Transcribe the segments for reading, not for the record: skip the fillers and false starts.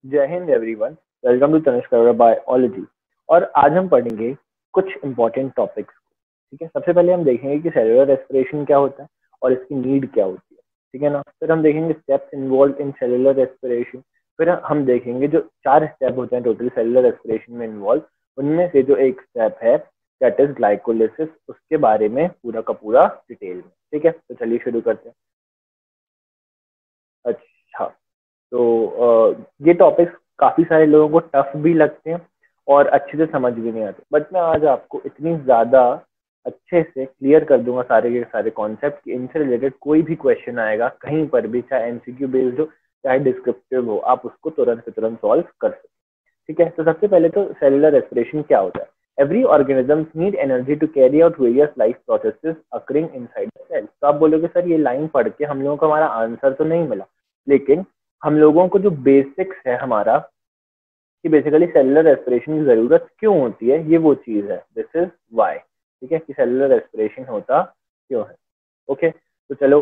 जय हिंद everyone. Welcome to Tanishq biology. और आज हम पढ़ेंगे कुछ इंपॉर्टेंट टॉपिक्स। ठीक है, सबसे पहले हम देखेंगे कि सेलुलर रेस्पिरेशन क्या होता है और इसकी नीड क्या होती है। ठीक है ना। फिर हम देखेंगे steps involve in cellular respiration. फिर हम देखेंगे जो 4 स्टेप होते हैं टोटल सेलुलर रेस्पिरेशन में इन्वॉल्व, उनमें से जो एक स्टेप है दैट इज ग्लाइकोलिसिस, उसके बारे में पूरा का पूरा डिटेल में। ठीक है, तो चलिए शुरू करते हैं। अच्छा, तो ये टॉपिक्स काफ़ी सारे लोगों को टफ भी लगते हैं और अच्छे से समझ भी नहीं आते, बट मैं आज आपको इतनी ज़्यादा अच्छे से क्लियर कर दूंगा सारे के सारे कॉन्सेप्ट कि इनसे रिलेटेड कोई भी क्वेश्चन आएगा कहीं पर भी, चाहे एमसीक्यू बेस्ड हो चाहे डिस्क्रिप्टिव हो, आप उसको तुरंत से तुरंत सॉल्व कर सकते। ठीक है, तो सबसे पहले तो सेलुलर रेस्पिरेशन क्या होता है। Every organism need energy to carry out various life processes occurring inside the cell. तो आप बोलोगे सर ये लाइन पढ़ के हम लोगों को हमारा आंसर तो नहीं मिला, लेकिन हम लोगों को जो बेसिक्स है हमारा कि बेसिकली सेलुलर रेस्पिरेशन की जरूरत क्यों होती है, ये वो चीज है। This is why. ठीक है, कि सेलुलर रेस्पिरेशन होता क्यों है। ओके, तो चलो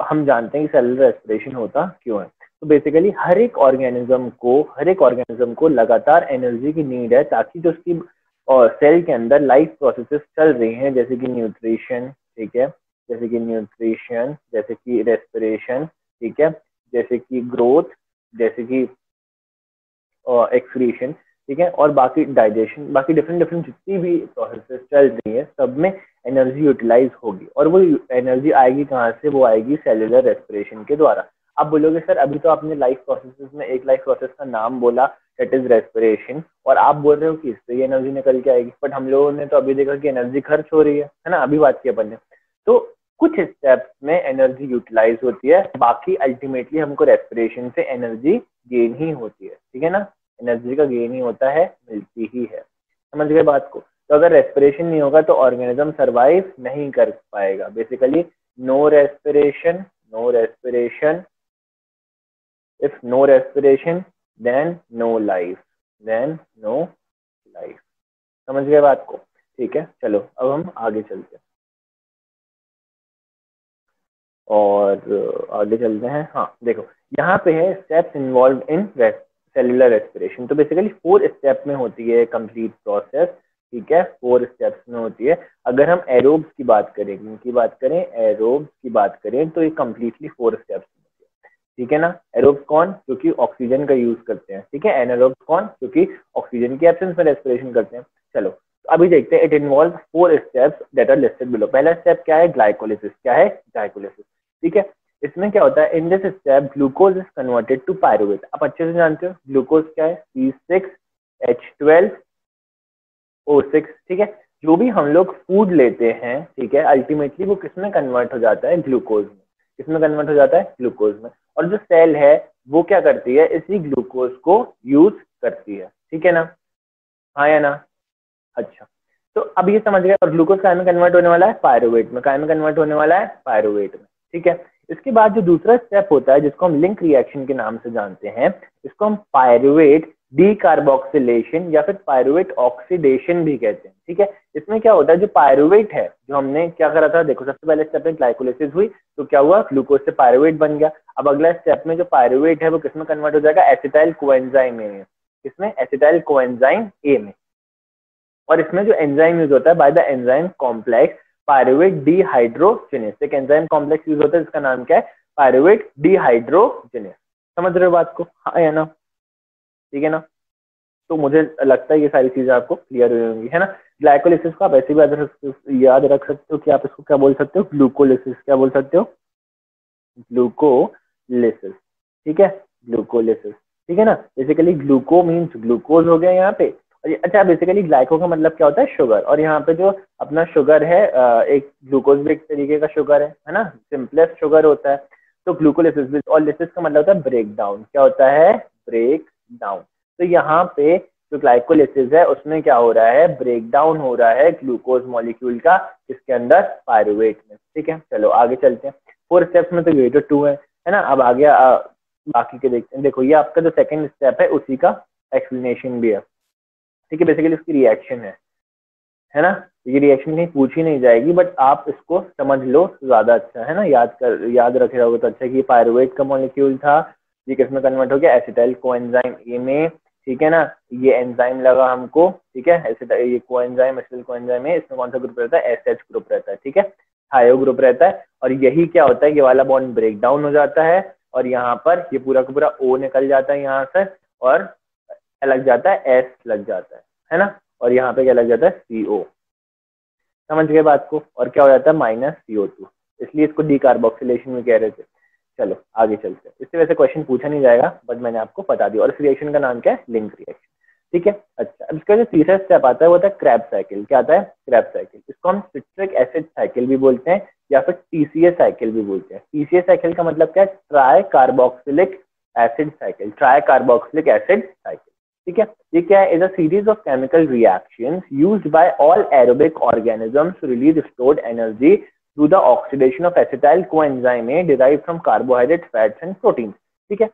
हम जानते हैं कि सेलुलर रेस्पिरेशन होता क्यों है। तो बेसिकली हर एक ऑर्गेनिज्म को लगातार एनर्जी की नीड है, ताकि जो उसकी सेल के अंदर लाइफ प्रोसेसेस चल रही हैं, जैसे कि न्यूट्रिशन, ठीक है, जैसे कि रेस्पिरेशन, ठीक है, जैसे कि ग्रोथ, जैसे कि एक्सक्रीशन, ठीक है, और बाकी डाइजेशन, बाकी डिफरेंट डिफरेंट जितनी भी प्रोसेसेस चल रही है सब में एनर्जी यूटिलाइज होगी। और वो एनर्जी आएगी कहाँ से? वो आएगी सेलुलर रेस्पिरेशन के द्वारा। आप बोलोगे सर अभी तो आपने लाइफ प्रोसेसेस में एक लाइफ प्रोसेस का नाम बोला, दैट इज रेस्पिरेशन, और आप बोल रहे हो कि इससे ये एनर्जी निकल के आएगी, बट हम लोगों ने तो अभी देखा कि एनर्जी खर्च हो रही है ना, अभी बात की अपन ने। तो कुछ स्टेप्स में एनर्जी यूटिलाइज होती है, बाकी अल्टीमेटली हमको रेस्पिरेशन से एनर्जी गेन ही होती है। ठीक है ना, एनर्जी का गेन ही होता है, मिलती ही है। समझ गए बात को। तो अगर रेस्पिरेशन नहीं होगा तो ऑर्गेनिज्म सरवाइव नहीं कर पाएगा। Basically no respiration, no respiration, if no respiration then no life, then no life. समझ गए बात को। ठीक है, चलो अब हम आगे चलते हैं और आगे चलते हैं। हाँ देखो, यहाँ पे है steps involve in cellular respiration. तो बेसिकली 4 स्टेप में होती है कंप्लीट प्रोसेस। ठीक है, 4 स्टेप्स में होती है। अगर हम एरोब्स की बात करें, एरोब्स की बात करें तो ये कंप्लीटली 4 स्टेप्स में होती है। ठीक है ना। एरोब्स कौन? क्योंकि ऑक्सीजन का यूज करते हैं। ठीक है, एनारोब्स कौन? क्योंकि ऑक्सीजन की एब्सेंस में रेस्पिरेशन करते हैं। चलो अभी देखते हैं। It involve 4 steps that are listed below. पहला स्टेप क्या है? ग्लाइकोलिसिस। क्या है? ग्लाइकोलिसिस। ठीक है, इसमें क्या होता है? In this step glucose is converted to pyruvate. आप अच्छे से जानते हो ग्लूकोज क्या है? C6H12O6। ठीक है, जो भी हम लोग फूड लेते हैं, ठीक है, अल्टीमेटली वो किस में कन्वर्ट हो जाता है? ग्लूकोज में। किसमें कन्वर्ट हो जाता है? ग्लूकोज में। और जो सेल है वो क्या करती है? इसी ग्लूकोज को यूज करती है। ठीक है ना, हाँ या ना? अच्छा, तो अब ये समझ गए। और ग्लूकोज काय में कन्वर्ट होने वाला है? पायरुवेट में। काय में कन्वर्ट होने वाला है? पायरुवेट में। ठीक है, इसके बाद जो दूसरा स्टेप होता है जिसको हम लिंक रिएक्शन के नाम से जानते हैं, इसको हम पायरुवेट डीकार्बोक्सिलेशन या फिर पायरुवेट ऑक्सीडेशन भी कहते हैं। ठीक है, इसमें क्या होता है? जो पायरुवेट है, जो हमने क्या करा था, देखो सबसे पहले स्टेप में ग्लाइकोलिसिस हुई तो क्या हुआ? ग्लूकोज से पायरुवेट बन गया। अब अगला स्टेप में जो पायरुवेट है वो किसमें कन्वर्ट हो जाएगा? एसिटाइल कोएंजाइम में। किसमें? एसिटाइल कोएंजाइम ए में। और इसमें जो एंजाइम यूज होता है by the enzyme complex pyruvate dehydrogenase. एक एंजाइम कॉम्प्लेक्स यूज होता है जिसका नाम क्या है? Pyruvate dehydrogenase. समझ रहे हो बात को? हाँ या ना? ठीक है ना। तो मुझे लगता है ये सारी चीजें आपको क्लियर हुई होंगी, है ना। ग्लाइकोलिसिस को आप ऐसे भी याद रख सकते हो कि आप इसको क्या बोल सकते हो? ग्लूकोलिसिस। क्या बोल सकते हो? ग्लूकोलिसिस। ठीक है, ग्लूकोलिसिस। ठीक है ना। बेसिकली ग्लूको मीन्स ग्लूकोज हो गया यहाँ पे। अच्छा, बेसिकली ग्लाइको का मतलब क्या होता है? शुगर। और यहाँ पे जो अपना शुगर है, एक ग्लूकोज भी एक तरीके का शुगर है ना, सिंपलेस्ट शुगर होता है। तो ग्लूकोलिसिस, और लिसिस का मतलब होता है ब्रेक डाउन। क्या होता है? Break down. तो यहाँ पे जो ग्लाइकोलिसिस है उसमें क्या हो रहा है? ब्रेक डाउन हो रहा है ग्लूकोज मॉलिक्यूल का, इसके अंदर पायरुवेट में। ठीक है, चलो आगे चलते हैं। 4 स्टेप्स में तो ये तो 2 है ना। अब आगे बाकी के देखते हैं। देखो ये आपका जो सेकंड स्टेप है उसी का एक्सप्लेनेशन भी है। ठीक है, बेसिकली इसकी रिएक्शन है ना। ये रिएक्शन कहीं पूछी नहीं जाएगी, बट आप इसको समझ लो तो ज्यादा अच्छा है ना। याद रखे रहोगे तो अच्छा कि पायरुवेट का मॉलिक्यूल था, ये किस में कन्वर्ट हो गया, एसिटाइल कोएंजाइम ए में, ठीक है ना। ये एंजाइम लगा हमको, ठीक है, ये कोएंजाइम एसिटाइल कोएंजाइम है, इसमें कौन सा ग्रुप रहता है, एसएच ग्रुप रहता है, ठीक है, थायो ग्रुप रहता है। और यही क्या होता है, ये वाला बॉन्ड ब्रेक डाउन हो जाता है और यहाँ पर ये पूरा का पूरा ओ निकल जाता है यहाँ से और लग जाता है एस लग जाता है ना। और यहाँ पे क्या लग जाता है, CO। समझ गए बात को। और क्या हो जाता है, -CO2, इसलिए इसको डीकार्बोक्सिलेशन में कह रहे थे। चलो आगे चलते हैं। इससे वैसे क्वेश्चन पूछा नहीं जाएगा बट मैंने आपको बता दिया। और इस रिएक्शन का नाम क्या है, लिंक रिएक्शन, ठीक है। अच्छा, अब इसका जो तीसरा स्टेप आता है वो होता है क्रैब साइकिल। क्या आता है, क्रैब साइकिल। इसको हम सिट्रिक एसिड साइकिल भी बोलते हैं या फिर TCA साइकिल भी बोलते हैं। TCA साइकिल का मतलब क्या है, tricarboxylic acid cycle, tricarboxylic acid cycle, ठीक है। ये क्या है, is a series of chemical reactions used by all aerobic organisms to release stored energy through the oxidation of acetyl coenzyme A derived from carbohydrate, fats and proteins, ठीक है।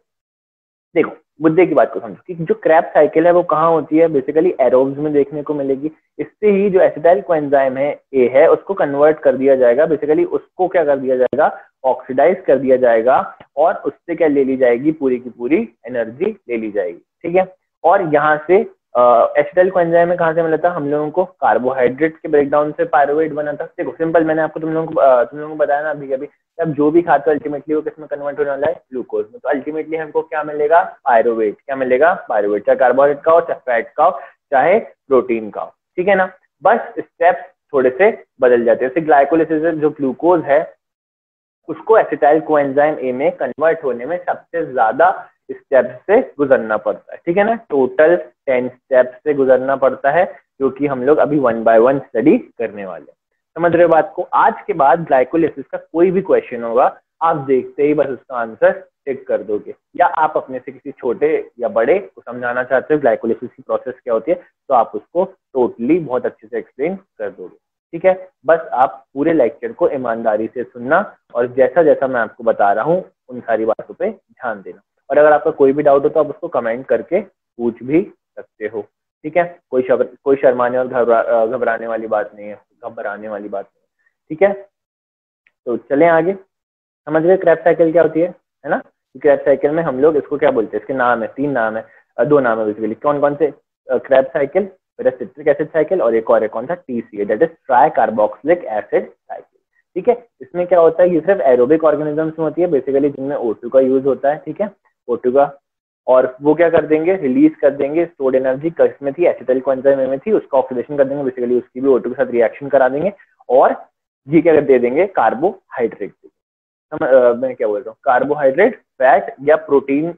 देखो मुद्दे की बात को समझो कि जो क्रैब साइकिल है वो कहाँ होती है, बेसिकली एरोब्स में देखने को मिलेगी। इससे ही जो एसिटाइल कोएंजाइम है ए है उसको कन्वर्ट कर दिया जाएगा, बेसिकली उसको क्या कर दिया जाएगा, ऑक्सीडाइज कर दिया जाएगा और उससे क्या ले ली जाएगी, पूरी की पूरी एनर्जी ले ली जाएगी, ठीक है। और यहाँ से एसिटाइल कोएंजाइम में कहाँ से मिला था, हम लोगों को कार्बोहाइड्रेट के ब्रेकडाउन से पायरुवेट बना था। देखो सिंपल, मैंने आपको तुम लोगों को बताया ना अभी अभी, अब जो भी खाते हो अल्टीमेटली वो किसमें कन्वर्ट होने वाला है, ग्लूकोज में। तो अल्टीमेटली हमको क्या मिलेगा, पायरुवेट। क्या मिलेगा, पायरुवेट, चाहे कार्बोहाइड्रेट का हो, चाहे फैट का हो, चाहे प्रोटीन का हो, ठीक है ना। बस स्टेप्स थोड़े से बदल जाते हैं। जैसे ग्लाइकोलिसिस जो ग्लूकोज है उसको एसिटाइल कोएंजाइम ए में कन्वर्ट होने में सबसे ज्यादा स्टेप्स से गुजरना पड़ता है, ठीक है ना। टोटल 10 स्टेप्स से गुजरना पड़ता है, जो कि हम लोग अभी 1 बाय 1 स्टडी करने वाले हैं। समझ रहे हो बात को। आज के बाद ग्लाइकोलिसिस का कोई भी क्वेश्चन होगा, आप देखते ही बस उसका आंसर टिक कर दोगे, या आप अपने से किसी छोटे या बड़े को समझाना चाहते हो ग्लाइकोलिसिस की प्रोसेस क्या होती है, तो आप उसको टोटली बहुत अच्छे से एक्सप्लेन कर दोगे, ठीक है। बस आप पूरे लेक्चर को ईमानदारी से सुनना और जैसा जैसा मैं आपको बता रहा हूँ उन सारी बातों पे ध्यान देना। और अगर आपका कोई भी डाउट हो तो आप उसको कमेंट करके पूछ भी सकते हो, ठीक है। कोई शर्माने और घबराने वाली बात नहीं है, घबराने वाली बात नहीं है, ठीक है। तो चलें आगे। समझ गए क्रैब साइकिल क्या होती है ना। क्रैब साइकिल में हम लोग इसको क्या बोलते हैं, इसके नाम है, 3 नाम है, 2 नाम है बेसिकली। कौन कौन से, क्रैब साइकिल, फिर सिट्रिक एसिड साइकिल और एक और है कौन सा, TCA, that is try carboxylic acid cycle, ठीक है। इसमें क्या होता है, ये सिर्फ एरोबिक ऑर्गेनिजम्स में होती है बेसिकली, जिनमें O2 का यूज होता है, ठीक है, O2 का। और वो क्या कर देंगे, रिलीज कर देंगे स्टोर्ड एनर्जी, किसमें थी, एसिटाइल कोएंजाइम में थी, उसका ऑक्सीडेशन कर देंगे बेसिकली, उसकी भी O2 के साथ रिएक्शन करा देंगे और ये क्या दे देंगे, कार्बोहाइड्रेट। मैं क्या बोल रहा हूँ, कार्बोहाइड्रेट, फैट या प्रोटीन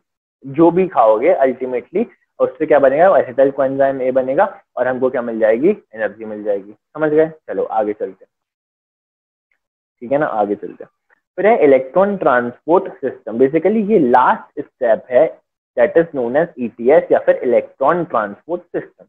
जो भी खाओगे अल्टीमेटली उससे क्या बनेगा, एसिटाइल कोएंजाइम ए बनेगा और हमको क्या मिल जाएगी, एनर्जी मिल जाएगी। समझ गए। चलो आगे चलते हैं, ठीक है ना, आगे चलते हैं। फिर है इलेक्ट्रॉन ट्रांसपोर्ट सिस्टम। बेसिकली ये लास्ट स्टेप है, that is known as ETS या फिर electron transport system.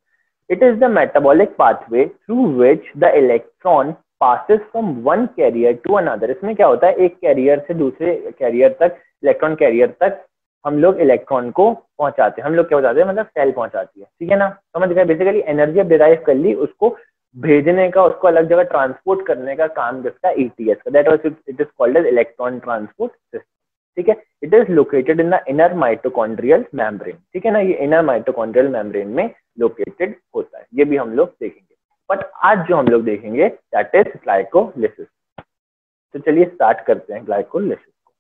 It is the metabolic pathway through which the electron passes from one carrier to another। इसमें क्या होता है, एक कैरियर से दूसरे कैरियर तक, इलेक्ट्रॉन कैरियर तक हम लोग इलेक्ट्रॉन को पहुंचाते हैं। हम लोग क्या बताते हैं, मतलब सेल पहुंचाती है, ठीक है ना। समझ गए। बेसिकली एनर्जी डिराइव कर ली, उसको भेजने का, उसको अलग जगह ट्रांसपोर्ट करने का काम करता है ETS का, that was it is called as electron transport system, ठीक है। It is located in the inner mitochondrial membrane, ठीक है ना। ये इनर माइटोकॉन्ड्रियल मेम्ब्रेन में लोकेटेड होता है, ये भी हम लोग देखेंगे। बट आज जो हम लोग देखेंगे दैट इज ग्लाइकोलिसिस। तो चलिए स्टार्ट करते हैं ग्लाइकोलिसिस को।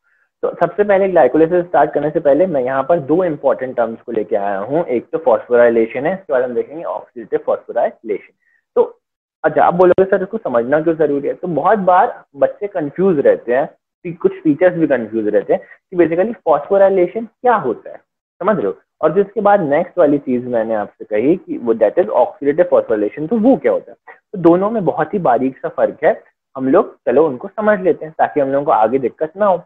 तो सबसे पहले ग्लाइकोलिसिस स्टार्ट करने से पहले मैं यहाँ पर 2 इंपॉर्टेंट टर्म्स को लेके आया हूँ। एक तो फॉस्फोराइलेशन है, इसके बाद हम देखेंगे ऑक्सीडेटिव फॉस्फोराइलेशन। तो अच्छा, आप बोलोगे सर इसको समझना क्यों जरूरी है। तो बहुत बार बच्चे कंफ्यूज रहते हैं, कुछ टीचर्स भी कंफ्यूज रहते हैं कि बेसिकली फॉस्फोराइलेशन क्या होता है, समझ रहे हो। और जिसके बाद नेक्स्ट वाली चीज मैंने आपसे कही कि वो दैट इज ऑक्सीडेटिव फॉस्फोराइलेशन, तो वो क्या होता है। तो दोनों में बहुत ही बारीक सा फर्क है, हम लोग चलो उनको समझ लेते हैं ताकि हम लोगों को आगे दिक्कत ना हो।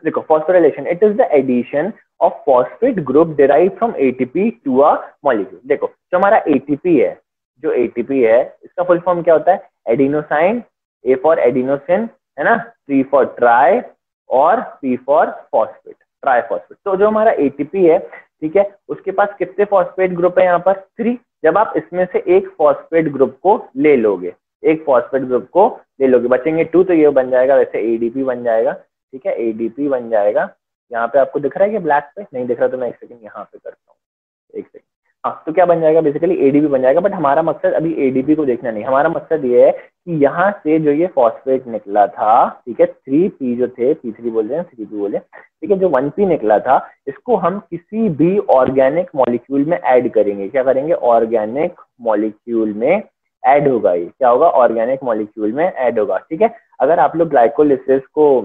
देखो phosphorylation, it is the addition of phosphate group derive from ATP to a molecule. देखो जो हमारा ATP है, जो ATP है इसका फुल फॉर्म क्या होता है, एडिनोसाइन, A फॉर एडिनोसिन, है ना, T फॉर ट्राई और P फॉर फॉस्फेट, ट्राइफॉस्फेट। तो जो हमारा ATP है, ठीक है, उसके पास कितने फॉस्फेट ग्रुप है यहाँ पर, 3। जब आप इसमें से एक फॉस्फेट ग्रुप को ले लोगे, एक फॉस्फेट ग्रुप को ले लोगे, बचेंगे 2, तो ये बन जाएगा वैसे ADP बन जाएगा, ठीक है, ADP बन जाएगा। यहाँ पे आपको दिख रहा है कि ब्लैक पे नहीं दिख रहा, तो मैं एक सेकंड यहाँ पे करता हूँ, एक सेकंड। हाँ, तो क्या बन जाएगा, बेसिकली एडीपी बन जाएगा, बट हमारा मकसद अभी एडीपी को देखना नहीं, हमारा मकसद ये है कि यहाँ से जो ये फॉस्फेट निकला था, ठीक है, 3P जो थे, P3 बोल रहे हैं, 3P बोले, ठीक है, जो 1P निकला था, इसको हम किसी भी ऑर्गेनिक मॉलिक्यूल में ऐड करेंगे। क्या करेंगे, ऑर्गेनिक मॉलिक्यूल में ऐड होगा, ये क्या होगा, ऑर्गेनिक मॉलिक्यूल में ऐड होगा, ठीक है। अगर आप लोग ग्लाइकोलिसिस को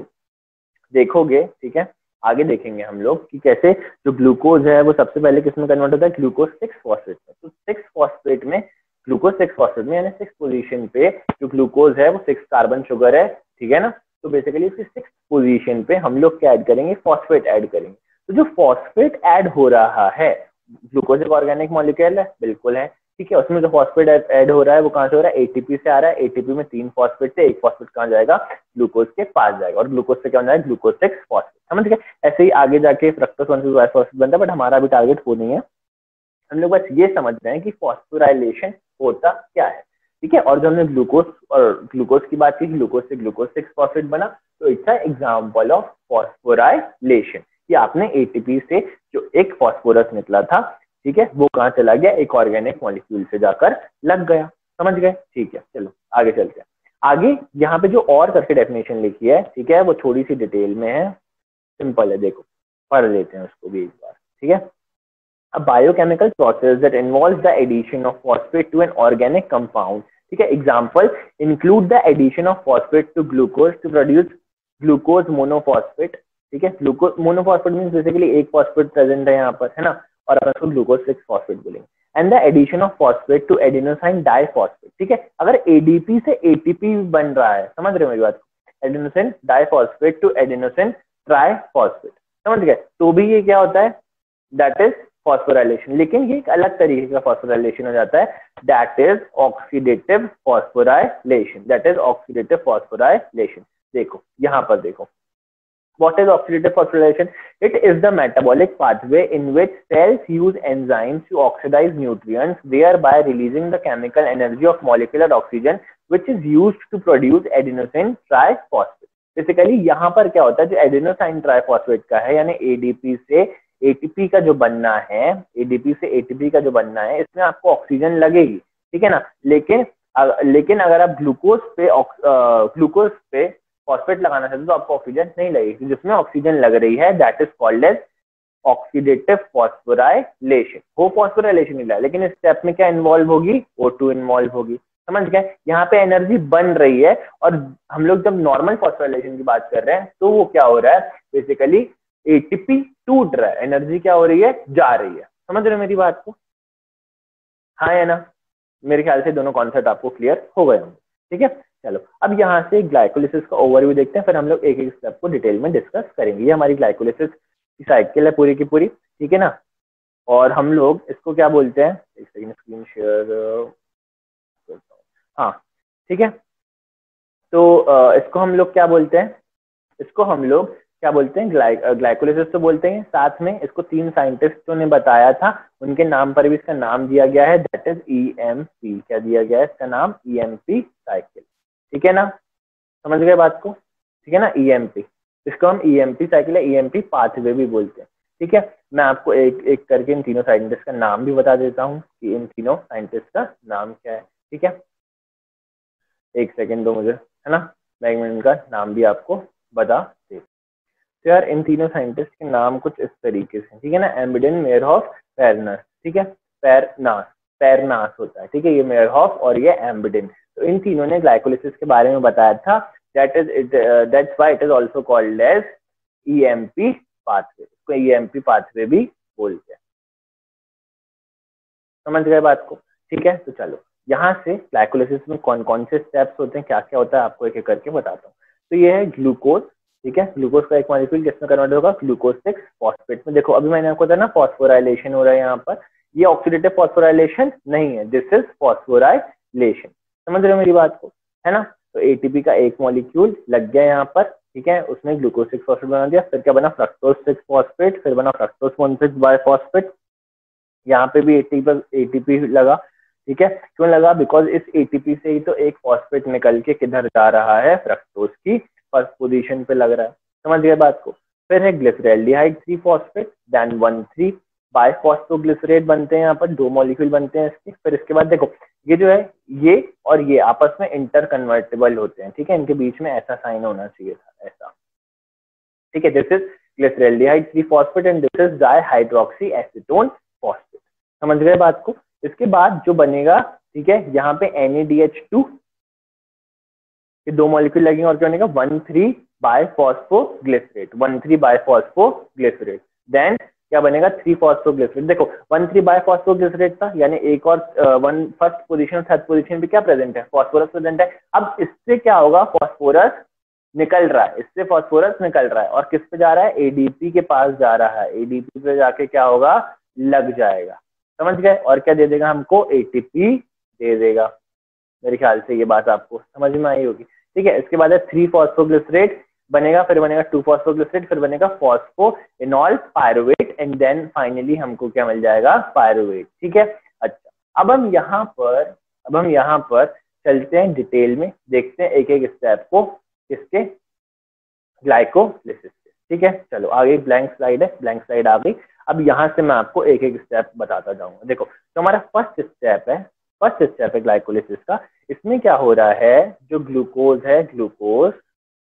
देखोगे, ठीक है, आगे देखेंगे हम लोग कि कैसे जो ग्लूकोज है वो सबसे पहले किसमें कन्वर्ट होता है, ग्लूकोज 6 फॉस्फेट में। तो 6 फॉस्फेट में, ग्लूकोज 6 फॉस्फेट में, यानी 6 पोजीशन पे जो ग्लूकोज है वो 6 कार्बन शुगर है, ठीक है ना। तो बेसिकली उसकी 6 पोजीशन पे हम लोग क्या ऐड करेंगे, फॉस्फेट ऐड करेंगे। तो जो फॉस्फेट ऐड हो रहा है, ग्लूकोज एक ऑर्गेनिक मॉलिक्यूल है, बिल्कुल है, ठीक है, उसमें जो फॉस्फेट ऐड हो रहा है वो कहाँ से हो रहा है, एटीपी से आ रहा है। एटीपी में 3 फॉस्फेट से, एक फॉस्फेट कहाँ जाएगा, ग्लूकोज के पास जाएगा, और ग्लूकोज से क्या हो जाएगा, ग्लूकोज 6 फॉस्फेट, समझ गए। ऐसे ही आगे जाके फ्रक्टोज 1,2-फॉस्फेट बनता है, बट हमारा अभी टारगेट वो नहीं है, हम लोग बस ये समझ रहे हैं कि फॉस्फोराइलेशन होता क्या है, ठीक है। और जब हमने ग्लूकोज की बात की, ग्लूकोज से ग्लूकोज 6 फॉस्फेट बना, तो इट्स एग्जाम्पल ऑफ फॉस्फोराइलेशन कि आपने एटीपी से जो एक फॉस्फोरस निकला था, ठीक है, वो कहाँ चला गया, एक ऑर्गेनिक मॉलिक्यूल से जाकर लग गया, समझ गए, ठीक है। चलो आगे चलते हैं। आगे यहाँ पे जो और करके डेफिनेशन लिखी है, ठीक है, वो थोड़ी सी डिटेल में है, सिंपल है, देखो पढ़ लेते हैं उसको भी एक बार, ठीक है। A biochemical process that involves the addition of phosphate to an organic compound, ठीक है। Example include the addition of phosphate to glucose to produce glucose monophosphate, ठीक है। ग्लूकोज मोनोफॉस्फेट मीन्स बेसिकली एक फॉस्फेट प्रेजेंट है यहाँ पर, है ना, और अपन उसको ग्लूकोज 6 फॉस्फेट बोलेंगे। And the addition of phosphate to adenosine diphosphate, ठीक है। अगर एडीपी से एटीपी बन रहा है, समझ रहे हो मेरी बात, adenosine diphosphate to adenosine triphosphate, समझ गए, तो भी ये क्या होता है, दैट इज फॉस्फोराइलेशन। लेकिन ये एक अलग तरीके का फॉस्फोराइलेशन हो जाता है, that is oxidative phosphorylation, that is oxidative phosphorylation. देखो यहाँ पर देखो, what is oxidative phosphorylation? It is the metabolic pathway in which cells use enzymes to oxidize nutrients, thereby releasing the chemical energy of molecular oxygen, which is used to produce adenosine triphosphate. Basically यहाँ पर क्या होता है, जो adenosine triphosphate का है, यानी ADP से एटीपी का जो बनना है, एडीपी से एटीपी का जो बनना है, इसमें आपको ऑक्सीजन लगेगी, ठीक है ना। लेकिन अगर आप ग्लूकोज पे फॉस्फेट लगाना चाहते हो तो आपको ऑक्सीजन नहीं लगेगी, जिसमें ऑक्सीजन लग रही है that is called as oxidative phosphorylation. वो फॉस्फोराइलेशन नहीं है, लेकिन इस स्टेप में क्या इन्वॉल्व होगी, O2 इन्वॉल्व होगी, समझ गए। यहाँ पे एनर्जी बन रही है, और हम लोग जब नॉर्मल फॉस्फोराइलेशन की बात कर रहे हैं तो वो क्या हो रहा है, बेसिकली एटीपी टूट रहा है, एनर्जी क्या हो रही है, जा रही है, समझ रहे हो मेरी बात को, हाँ है ना। मेरे ख्याल से दोनों कॉन्सेप्ट आपको क्लियर हो गए होंगे, ठीक है। चलो अब यहाँ से ग्लाइकोलिसिस का ओवरव्यू देखते हैं, फिर हम लोग एक एक स्टेप को डिटेल में डिस्कस करेंगे। ये हमारी ग्लाइकोलिसिस की साइकिल है पूरी की पूरी, ठीक है ना। और हम लोग इसको क्या बोलते हैं, एक सेकंड स्क्रीन शेयर, हाँ ठीक है। तो इसको हम लोग क्या बोलते हैं, इसको हम लोग क्या बोलते हैं, ग्लाइकोलिसिस तो बोलते हैं। साथ में इसको 3 साइंटिस्टों ने बताया था, उनके नाम पर भी इसका नाम दिया गया है, दैट इज ईएमपी। क्या दिया गया है इसका नाम, ईएमपी साइकिल, ठीक है ना, समझ गए बात को, ठीक है ना। ईएमपी, इसको हम ईएमपी साइकिल है, ईएमपी पाथवे भी बोलते हैं, ठीक है। मैं आपको एक एक करके इन तीनों साइंटिस्ट का नाम भी बता देता हूँ कि इन तीनों साइंटिस्ट का नाम क्या है, ठीक है। एक सेकेंड दो मुझे, है ना, मैं 1 मिनट का नाम भी आपको बता देता। तो यार इन तीनों साइंटिस्ट के नाम कुछ इस तरीके से, ठीक है ना, एम्बिडेन, मेयरहॉफ, पेरनस, ठीक है, पेरनास होता है, ठीक है, ये मेयरहॉफ और ये एम्बिडेन। तो इन तीनों ने ग्लाइकोलिसिस के बारे में बताया था, that's why it is also called as EMP pathway, इसको ईएमपी पाथवे भी बोलते हैं, समझ गए बात को, ठीक है। तो चलो यहाँ से ग्लाइकोलिसिस में कौन कौन से स्टेप्स होते हैं, क्या क्या होता है, आपको एक एक करके बताता हूँ। तो ये है ग्लूकोज, ठीक है, ग्लूकोज का एक मॉलिक्यूल किसमें कन्वर्ट होगा, ग्लूकोज 6 फॉस्फेट में। देखो अभी मैंने आपको बताया ना फॉस्फोराइलेशन हो रहा है यहाँ पर, ये ऑक्सीडेटिव फॉस्फोराइलेशन नहीं है, दिस इज फॉस्फोराइलेशन, समझ रहे हो मेरी बात को, है ना। तो एटीपी का एक मॉलिक्यूल लग गया यहाँ पर, ठीक है, उसने ग्लूकोज 6 फॉस्फेट बना दिया, फिर क्या बना, फ्रक्टोज 6 फॉस्फेट, फिर बना फ्रक्टोज 1,6 बाइफॉस्फेट। यहाँ पे भी एटीपी लगा, ठीक है, क्यों लगा, बिकॉज इस एटीपी से ही तो एक फॉस्फेट निकल के किधर जा रहा है, फ्रक्टोज की फर्स्ट पोजीशन पे लग रहा है, समझ गए बात को। फिर है ग्लिसरैल्डिहाइड 3 फॉस्फेट, देन 1,3 बाइफॉस्फोग्लिसरेट बनते हैं, यहाँ पर 2 मॉलिक्यूल बनते हैं इसके। फिर इसके बाद देखो ये जो है ये और ये आपस में इंटर कन्वर्टेबल होते हैं, ठीक है, इनके बीच में ऐसा साइन होना चाहिए था, ऐसा, ठीक है। This is glyceraldehyde 3 phosphate and this is dihydroxy acetone phosphate. समझ गए बात को। इसके बाद जो बनेगा, ठीक है, यहाँ पे NADH2 ये 2 मॉलिक्यूल लगेंगे और क्या बनेगा 1,3 बाइफॉस्फोग्लिसरेट, 1,3 बाइफॉस्फोग्लिसरेट। देन क्या बनेगा 3 फॉस्फोग्लिसरेट। देखो 1,3 बाइफॉस्फोग्लिसरेट था, यानी एक और फर्स्ट पोजीशन थर्ड पोजीशन पे क्या प्रेजेंट है, फॉस्फोरस प्रेजेंट है। अब इससे क्या होगा, फॉस्फोरस निकल रहा है, इससे फॉस्फोरस निकल रहा है और किस पे जा रहा है, ADP के पास जा रहा है। ADP पे जाके क्या होगा, लग जाएगा। समझ गए। और क्या दे देगा हमको, ATP दे देगा। मेरे ख्याल से ये बात आपको समझ में आई होगी, ठीक है। इसके बाद है 3 फॉस्फोग्लिसरेट बनेगा, फिर बनेगा 2 फॉस्फोग्लिसरेट, फिर बनेगा phosphoenol pyruvate and then finally हमको क्या मिल जाएगा, पायरुवेट, ठीक है। अच्छा, अब हम यहाँ पर चलते हैं डिटेल में, देखते हैं एक एक स्टेप को किसके, ग्लाइकोलिसिस के, ठीक है। चलो आगे ब्लैंक स्लाइड है, ब्लैंक स्लाइड आ गई। अब यहाँ से मैं आपको एक एक स्टेप बताता जाऊंगा। देखो तो हमारा फर्स्ट स्टेप है ग्लाइकोलिसिस का। इसमें क्या हो रहा है, जो ग्लूकोज है, ग्लूकोज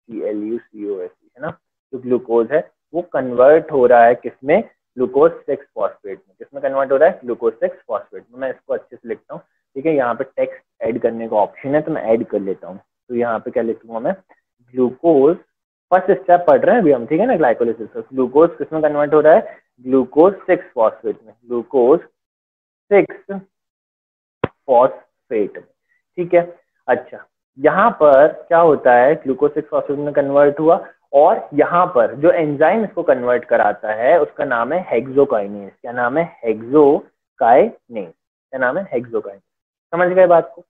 GluCOS है ना, जो ग्लूकोज है वो कन्वर्ट हो रहा है किसमें, ग्लूकोज 6 फॉस्फेट में। किसमें कन्वर्ट हो रहा है, ग्लूकोज 6 फॉस्फेट में। मैं इसको अच्छे से लिखता हूँ, ठीक है। यहाँ पे टेक्स्ट ऐड करने का ऑप्शन है तो मैं ऐड कर लेता हूँ। तो यहाँ पे क्या लिखूंगा मैं, ग्लूकोज, फर्स्ट स्टेप पढ़ रहे हैं अभी हम, ठीक है ना, ग्लाइकोलिसिस का। ग्लूकोज किसमें कन्वर्ट हो रहा है, ग्लूकोज 6 फॉस्फेट में, ग्लूकोज 6 फॉस्फेट में, ठीक है। अच्छा, यहाँ पर क्या होता है, ग्लूकोज 6 फॉस्फेट में कन्वर्ट हुआ और यहाँ पर जो एंजाइम इसको कन्वर्ट कराता है उसका नाम है हेक्सोकाइनेज। क्या नाम है, हेक्सोकाइनेज। क्या नाम है, हेक्सोकाइनेज। समझ गए बात को,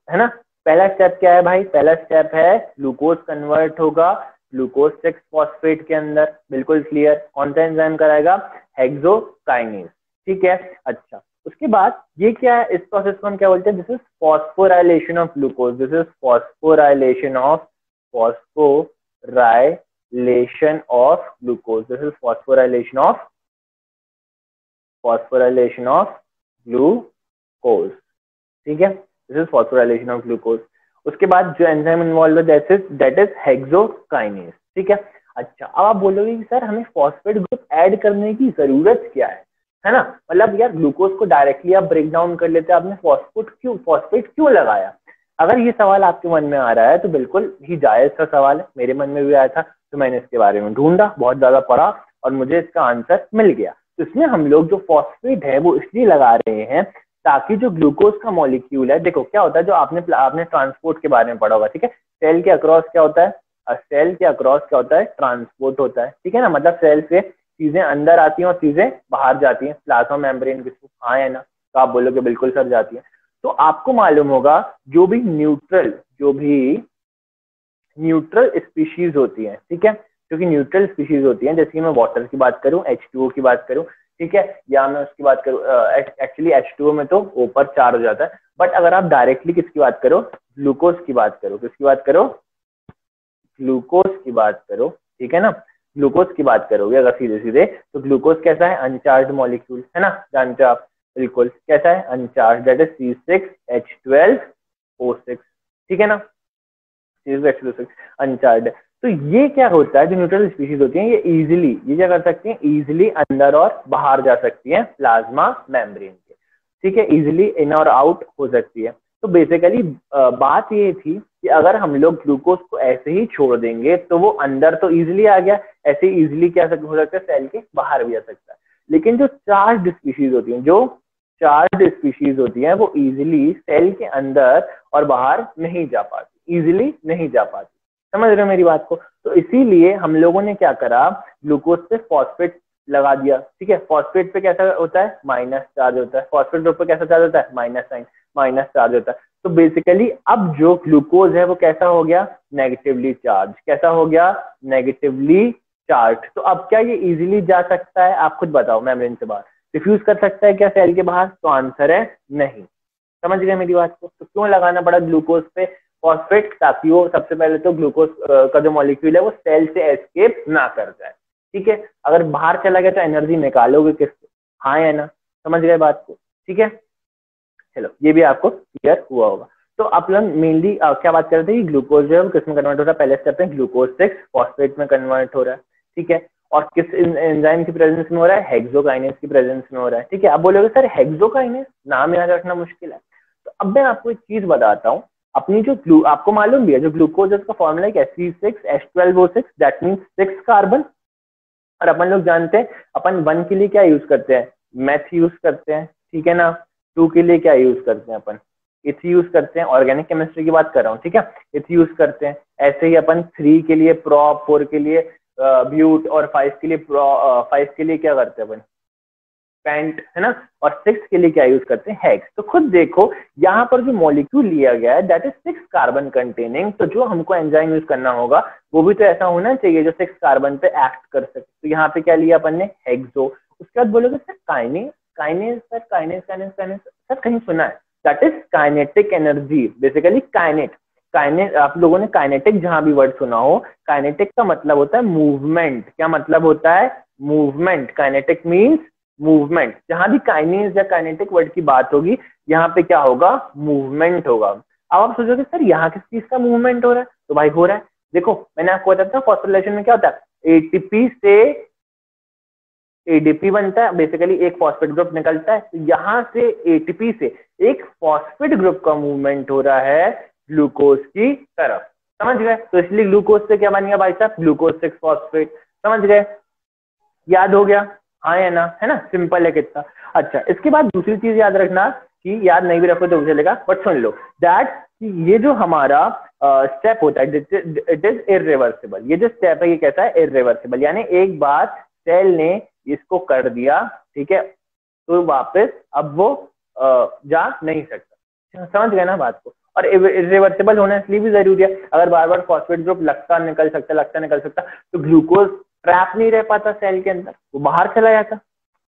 है ना। पहला स्टेप क्या है भाई, पहला स्टेप है ग्लूकोज कन्वर्ट होगा ग्लूकोज 6 फॉस्फेट के अंदर, बिल्कुल क्लियर। कौन सा एंजाइम कराएगा, हेक्सोकाइनेज, ठीक है। अच्छा, उसके बाद ये क्या है, इस प्रोसेस को हम क्या बोलते हैं, this is phosphorylation of glucose, this is phosphorylation of glucose, this is phosphorylation of glucose, ठीक है, this is phosphorylation of glucose. उसके बाद जो एंजाइम इन्वॉल्व है दैट इज हेक्सोकाइनेज, ठीक है। अच्छा, अब आप बोलोगे कि सर हमें फॉस्फेट ग्रुप ऐड करने की जरूरत क्या है ना, मतलब यार ग्लूकोज को डायरेक्टली आप ब्रेक डाउन कर लेते, आपने फॉस्फेट क्यों लगाया। अगर ये सवाल आपके मन में आ रहा है तो बिल्कुल ही जायज सा सवाल है, मेरे मन में भी आया था, तो मैंने इसके बारे में ढूंढा, बहुत ज्यादा पढ़ा और मुझे इसका आंसर मिल गया। तो इसमें हम लोग जो फॉस्फेट है वो इसलिए लगा रहे हैं ताकि जो ग्लूकोज का मॉलिक्यूल है, देखो क्या होता है, जो आपने ट्रांसपोर्ट के बारे में पढ़ा होगा, ठीक है। सेल के अक्रॉस क्या होता है, सेल के अक्रॉस क्या होता है, ट्रांसपोर्ट होता है, ठीक है ना। मतलब सेल से चीजें अंदर आती हैं और चीजें बाहर जाती हैं। प्लाज्मा मेम्ब्रेन किसको, हाँ है ना, तो आप बोलोगे बिल्कुल सर जाती है। तो आपको मालूम होगा जो भी न्यूट्रल स्पीशीज होती है, ठीक है, क्योंकि न्यूट्रल स्पीशीज होती हैं, जैसे कि मैं वाटर की बात करूं, H2O की बात करूं, ठीक है, या मैं उसकी बात करूं, एक्चुअली H2O में तो ऊपर 4 हो जाता है, बट अगर आप डायरेक्टली किसकी बात करो, ग्लूकोज की बात करो, किसकी बात करो, ग्लूकोज की बात करो, ठीक है ना, ग्लूकोज की बात करोगे अगर सीधे सीधे, तो ग्लूकोज कैसा है, अनचार्ज मॉलिक्यूल है ना, जानते हो आप, बिल्कुल कैसा है, अनचार्ज, दैट इज C6H12O6, ठीक है ना, C6H12O6 अनचार्ज। तो ये क्या होता है, जो न्यूट्रल स्पीशीज होती हैं ये क्या कर सकती हैं, इजिली अंदर और बाहर जा सकती हैं प्लाज्मा मेम्ब्रेन के, ठीक है, इजिली इन और आउट हो सकती है। तो बेसिकली बात ये थी कि अगर हम लोग ग्लूकोज को ऐसे ही छोड़ देंगे तो वो अंदर तो इजिली आ गया, ऐसे ही इजिली क्या हो सकता है, सेल के बाहर भी आ सकता है। लेकिन जो चार्ज स्पीशीज होती हैं वो इजिली सेल के अंदर और बाहर नहीं जा पाती, इजिली नहीं जा पाती। समझ रहे हो मेरी बात को। तो इसीलिए हम लोगों ने क्या करा, ग्लूकोज पे फॉस्फेट लगा दिया, ठीक है। फॉस्फेट पे कैसा होता है, माइनस चार्ज होता है, फॉस्फेट ग्रुप पे कैसा चार्ज होता है, माइनस साइन, माइनस चार्ज होता है। तो बेसिकली अब जो ग्लूकोज है वो कैसा हो गया, नेगेटिवली चार्ज, कैसा हो गया, नेगेटिवली चार्ज। तो अब क्या ये इजीली जा सकता है, आप खुद बताओ, मेम्ब्रेन से बाहर डिफ्यूज कर सकता है क्या सेल के बाहर, तो आंसर है नहीं। समझ गए मेरी बात को। तो क्यों लगाना पड़ा ग्लूकोज पे फॉस्फेट, ताकि वो सबसे पहले तो ग्लूकोज का जो मॉलिक्यूल है वो सेल से एस्केप ना कर जाए, ठीक है, अगर बाहर चला गया तो एनर्जी निकालोगे किससे, हाँ या ना, समझ गए बात को, ठीक है। चलो ये भी आपको क्लियर हुआ होगा। तो आप लोग मेनली क्या बात कर रहे थे कि ग्लूकोज जो है वो किस में कन्वर्ट हो रहा है, पहले स्टेप में ग्लूकोज 6 फॉस्फेट में कन्वर्ट हो रहा है, ठीक है। और किस एंजाइम की प्रेजेंस में हो रहा है, हेक्सोकाइनेज की प्रेजेंस में हो रहा है, ठीक है। आप बोलोगे सर हेक्सोकाइनेज नाम याद रखना मुश्किल है, तो अब मैं आपको एक चीज बताता हूँ। अपनी जो आपको मालूम भी है जो ग्लूकोज का फॉर्मूला है Fe6H12O6, दैट मीन्स 6 कार्बन। और अपन लोग जानते हैं अपन 1 के लिए क्या यूज करते हैं, मैथ यूज करते हैं, ठीक है ना। 2 के लिए क्या यूज करते हैं अपन, इथ यूज करते हैं, ऑर्गेनिक केमिस्ट्री की बात कर रहा हूँ, ठीक है, इथ यूज करते हैं। ऐसे ही अपन 3 के लिए प्रॉप, 4 के लिए ब्यूट, और 5 के लिए 5 के लिए क्या करते हैं अपन, पेंट, है ना। और 6 के लिए क्या यूज करते हैं, हेक्स। तो खुद देखो यहाँ पर जो मॉलिक्यूल लिया गया है दैट इज 6 कार्बन कंटेनिंग, तो जो हमको एंजाइम यूज करना होगा वो भी तो ऐसा होना चाहिए जो 6 कार्बन पे एक्ट कर सके। तो यहाँ पे क्या लिया अपन ने, हेक्सो। उसके बाद बोलोगे sir kinase, kinase sir, kinase kinase kinase sir कहीं सुना है, that is kinetic energy, basically kinet. Kinet आप लोगों ने काइनेटिक जहां भी वर्ड सुना हो, काइनेटिक का मतलब होता है मूवमेंट। क्या मतलब होता है, मूवमेंट। Kinetic means movement. जहां भी काइनेज या काइनेटिक वर्ड की बात होगी यहाँ पे क्या होगा, मूवमेंट होगा। अब आप सोचोगे सर यहाँ किस चीज का मूवमेंट हो रहा है, तो भाई हो रहा है, देखो मैंने आपको बताया था फॉस्फोरिलेशन में क्या होता है, एटीपी से एडीपी बनता है, बेसिकली एक फॉस्फेट ग्रुप निकलता है। तो यहाँ से एटीपी से एक फॉस्फेट ग्रुप का मूवमेंट हो रहा है ग्लूकोज की तरफ, समझ गए। तो इसलिए ग्लूकोज से क्या बन गया भाई साहब, ग्लूकोज 6 फॉस्फेट, समझ गए, याद हो गया, हाँ या ना, है ना, सिंपल है कितना। अच्छा इसके बाद दूसरी चीज याद रखना, कि याद नहीं भी रखो तो चलेगा, बट सुन लो दैट ये जो हमारा स्टेप होता है इट इज इररिवर्सिबल। ये जो स्टेप है ये कैसा है, इररिवर्सिबल, यानी एक बार सेल ने इसको कर दिया, ठीक है, तो वापस अब वो जा नहीं सकता, समझ गए ना बात को। और इरिवर्सिबल होना इसलिए भी जरूरी है, अगर बार बार फॉस्फेट ग्रुप लगता निकल सकता तो ग्लूकोज ट्रैप नहीं रह पाता सेल के अंदर, वो बाहर चला जाता,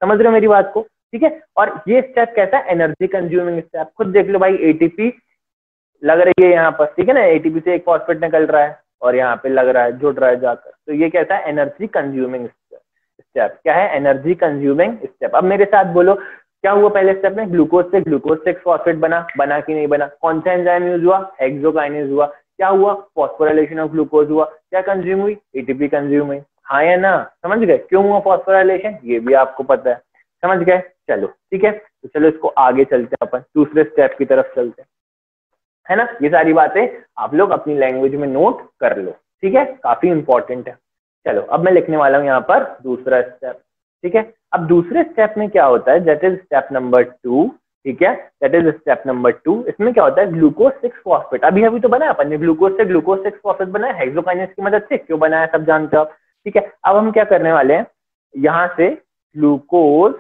समझ रहे हो मेरी बात को, ठीक है। और ये स्टेप कैसा है, एनर्जी कंज्यूमिंग स्टेप। खुद देख लो भाई, एटीपी लग रही है यहाँ पर, ठीक है ना, एटीपी से एक फॉस्फेट निकल रहा है और यहाँ पे लग रहा है, जुड़ रहा है जाकर, तो ये कैसा है, एनर्जी कंज्यूमिंग स्टेप। क्या है, एनर्जी कंज्यूमिंग स्टेप। अब मेरे साथ बोलो क्या हुआ पहले स्टेप में, ग्लूकोज से ग्लूकोज 6 फॉस्फेट बना कि नहीं बना, कौन सा एंजाइम यूज हुआ, हेक्सोकाइनेज हुआ। क्या हुआ, फॉस्फोराइलेशन ऑफ ग्लूकोज हुआ, क्या कंज्यूम हुई, एटीपी कंज्यूम हुई, हाँ या ना, समझ गए। क्यों हुआ फॉस्फोराइलेशन, ये भी आपको पता है, समझ गए। चलो ठीक है, तो चलो इसको आगे चलते हैं, अपन दूसरे स्टेप की तरफ चलते हैं, है ना। ये सारी बातें आप लोग अपनी लैंग्वेज में नोट कर लो, ठीक है, काफी इंपॉर्टेंट है। चलो अब मैं लिखने वाला हूँ यहाँ पर दूसरा स्टेप, ठीक है। अब दूसरे स्टेप में क्या होता है, दैट इज स्टेप नंबर 2, ठीक है, दैट इज स्टेप नंबर 2। इसमें क्या होता है, ग्लूकोज 6 फॉस्फेट, अभी अभी तो बना अपन ने, ग्लूकोज से ग्लूकोज 6 फॉस्फेट बनाया हेक्सोकाइनेज की मदद से, क्यों बनाया सब जानते हो आप, ठीक है। अब हम क्या करने वाले हैं, यहाँ से ग्लूकोज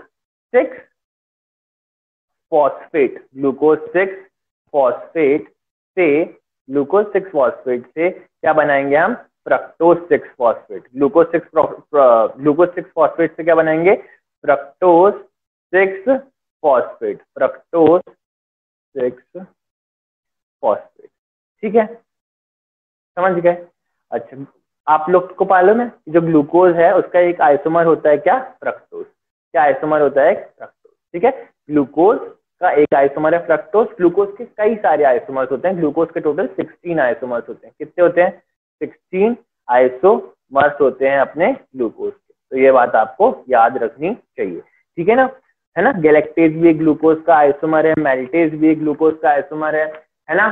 6 फॉस्फेट, ग्लूकोज 6 फॉस्फेट से ग्लूकोज 6 फॉस्फेट से क्या बनाएंगे हम, फ्रक्टोज 6 फॉस्फेट। ग्लूकोज 6 फॉस्फेट से क्या बनाएंगे, फ्रक्टोज 6 फॉस्फेट, फ्रक्टोज 6 फॉस्फेट, ठीक है, समझ गए। अच्छा आप लोग को मालूम है जो ग्लूकोज है उसका एक आइसोमर होता है क्या, फ्रक्टोज। क्या आइसोमर होता है, फ्रक्टोज, ठीक है। ग्लूकोज का एक आइसोमर है फ्रक्टोज, ग्लूकोज के कई सारे आइसोमर्स होते हैं, ग्लूकोज के टोटल 16 आइसोमर्स होते हैं। कितने होते हैं, 16 आइसोमर्स होते हैं अपने ग्लूकोज के। तो ये बात आपको याद रखनी चाहिए, ठीक है ना, है ना। गैलेक्टेज भी एक ग्लूकोज का आइसोमर है, मेल्टेज भी एक ग्लूकोज का आइसोमर है ना।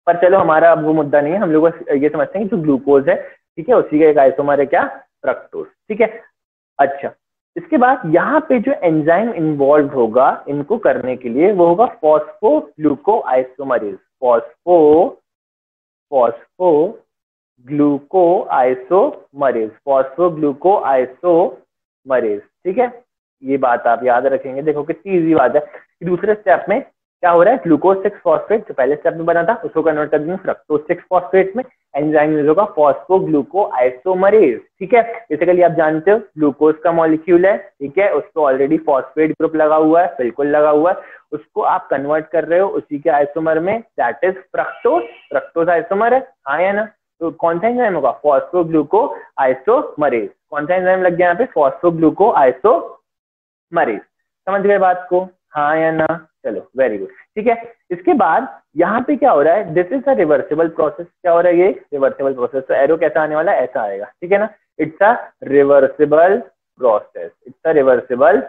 पर चलो हमारा अब वो मुद्दा नहीं है, हम लोग ये समझते हैं कि जो ग्लूकोज है, ठीक है, उसी का एक आइसोमर है क्या, फ्रक्टोज, ठीक है। अच्छा इसके बाद यहाँ पे जो एंजाइम इन्वॉल्व होगा इनको करने के लिए वो होगा फॉस्फोग्लूकोआइसोमरेज, फॉस्फोग्लूकोआइसोमरेज, ठीक है। ये बात आप याद रखेंगे, देखो कितनी इजी बात है कि दूसरे स्टेप में क्या हो रहा है, ग्लूकोज 6 फॉस्फेट जो पहले स्टेप में बना था उसको कन्वर्ट कर देंगे फ्रक्टोज 6 फॉस्फेट में, एंजाइम यूज होगा फॉस्फोग्लूकोआइसोमरेज, ठीक है। बेसिकली आप जानते हो ग्लूकोज का मॉलिक्यूल है, ठीक है, उसको ऑलरेडी फॉस्फेट ग्रुप लगा हुआ है, बिल्कुल लगा हुआ है, उसको आप कन्वर्ट कर रहे हो उसी के आइसोमर में, that is fructose, fructose isomer है, हाँ या ना। तो कौन सा एंजाइम होगा, फॉस्फोग्लूकोआइसोमरेज, कौन सा एंजाइम लग गया यहाँ पे, फॉस्फोग्लूको आइसोमरेज। समझ गए बात को, हाँ या ना? चलो वेरी गुड, ठीक है। इसके बाद यहाँ पे क्या हो रहा है, this is a reversible process. क्या हो रहा है, ये रिवर्सिबल प्रोसेस। तो एरो कैसा आने वाला है, ऐसा आएगा, ठीक है ना। It's a reversible process, it's a reversible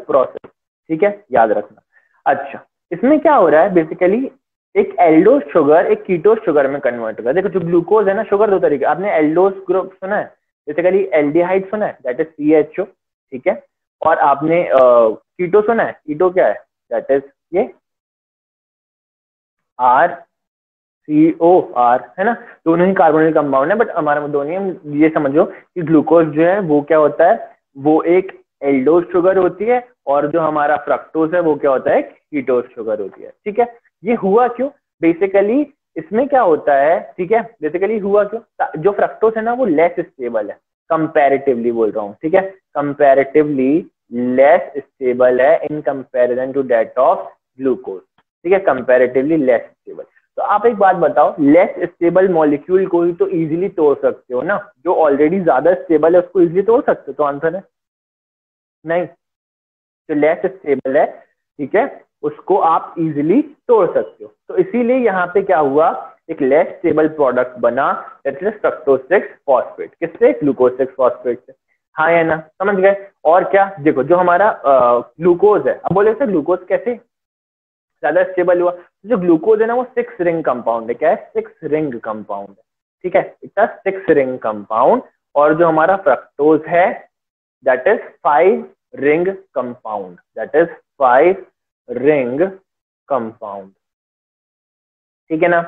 process, ठीक है, याद रखना। अच्छा, इसमें क्या हो रहा है बेसिकली, एक एल्डोस शुगर एक कीटोस शुगर में कन्वर्ट होगा। देखो जो ग्लूकोज है ना, शुगर दो तरीके, आपने एल्डोस ग्रुप सुना है, बेसिकली एल्डिहाइड सुना है, दैट इज CHO, ठीक है। और आपने कीटो सुना है, कीटो क्या है, दैट इज ये RCOR, है ना। दोनों ही कार्बोनिल कंपाउंड है, बट हमारा दोनों ये समझो कि ग्लूकोज जो है वो क्या होता है, वो एक एल्डोस शुगर होती है, और जो हमारा फ्रक्टोज है वो क्या होता है, कीटोस शुगर होती है, ठीक है। ये हुआ क्यों, बेसिकली इसमें क्या होता है, ठीक है, बेसिकली हुआ क्यों, जो फ्रक्टोज है ना वो लेस स्टेबल है, कंपैरेटिवली बोल रहा हूँ, ठीक है, कंपैरेटिवली लेस स्टेबल है in comparison to that of glucose, ठीक है, कंपैरेटिवली लेस स्टेबल। तो आप एक बात बताओ, लेस स्टेबल मॉलिक्यूल को ही तो इजीली तोड़ सकते हो ना, जो ऑलरेडी ज्यादा स्टेबल है उसको इजीली तोड़ सकते हो, तो आंसर है नहीं। जो लेस स्टेबल है, ठीक है, उसको आप इजीली तोड़ सकते हो। तो इसीलिए यहाँ पे क्या हुआ, एक लेस स्टेबल प्रोडक्ट बना, दैट इज फ्रक्टोज 6 फॉस्फेट। किससे, ग्लूकोज 6 फॉस्फेट से, हाँ या ना, समझ गए। और क्या, देखो जो हमारा ग्लूकोज है, अब बोले सर ग्लूकोज कैसे ज्यादा स्टेबल हुआ, जो ग्लूकोज है ना वो 6 रिंग कंपाउंड है, क्या है, 6 रिंग कंपाउंड है, ठीक है, इतना 6 रिंग कंपाउंड। और जो हमारा फ्रक्टोज है that is 5 ring compound, that is 5 ring compound, ठीक है ना,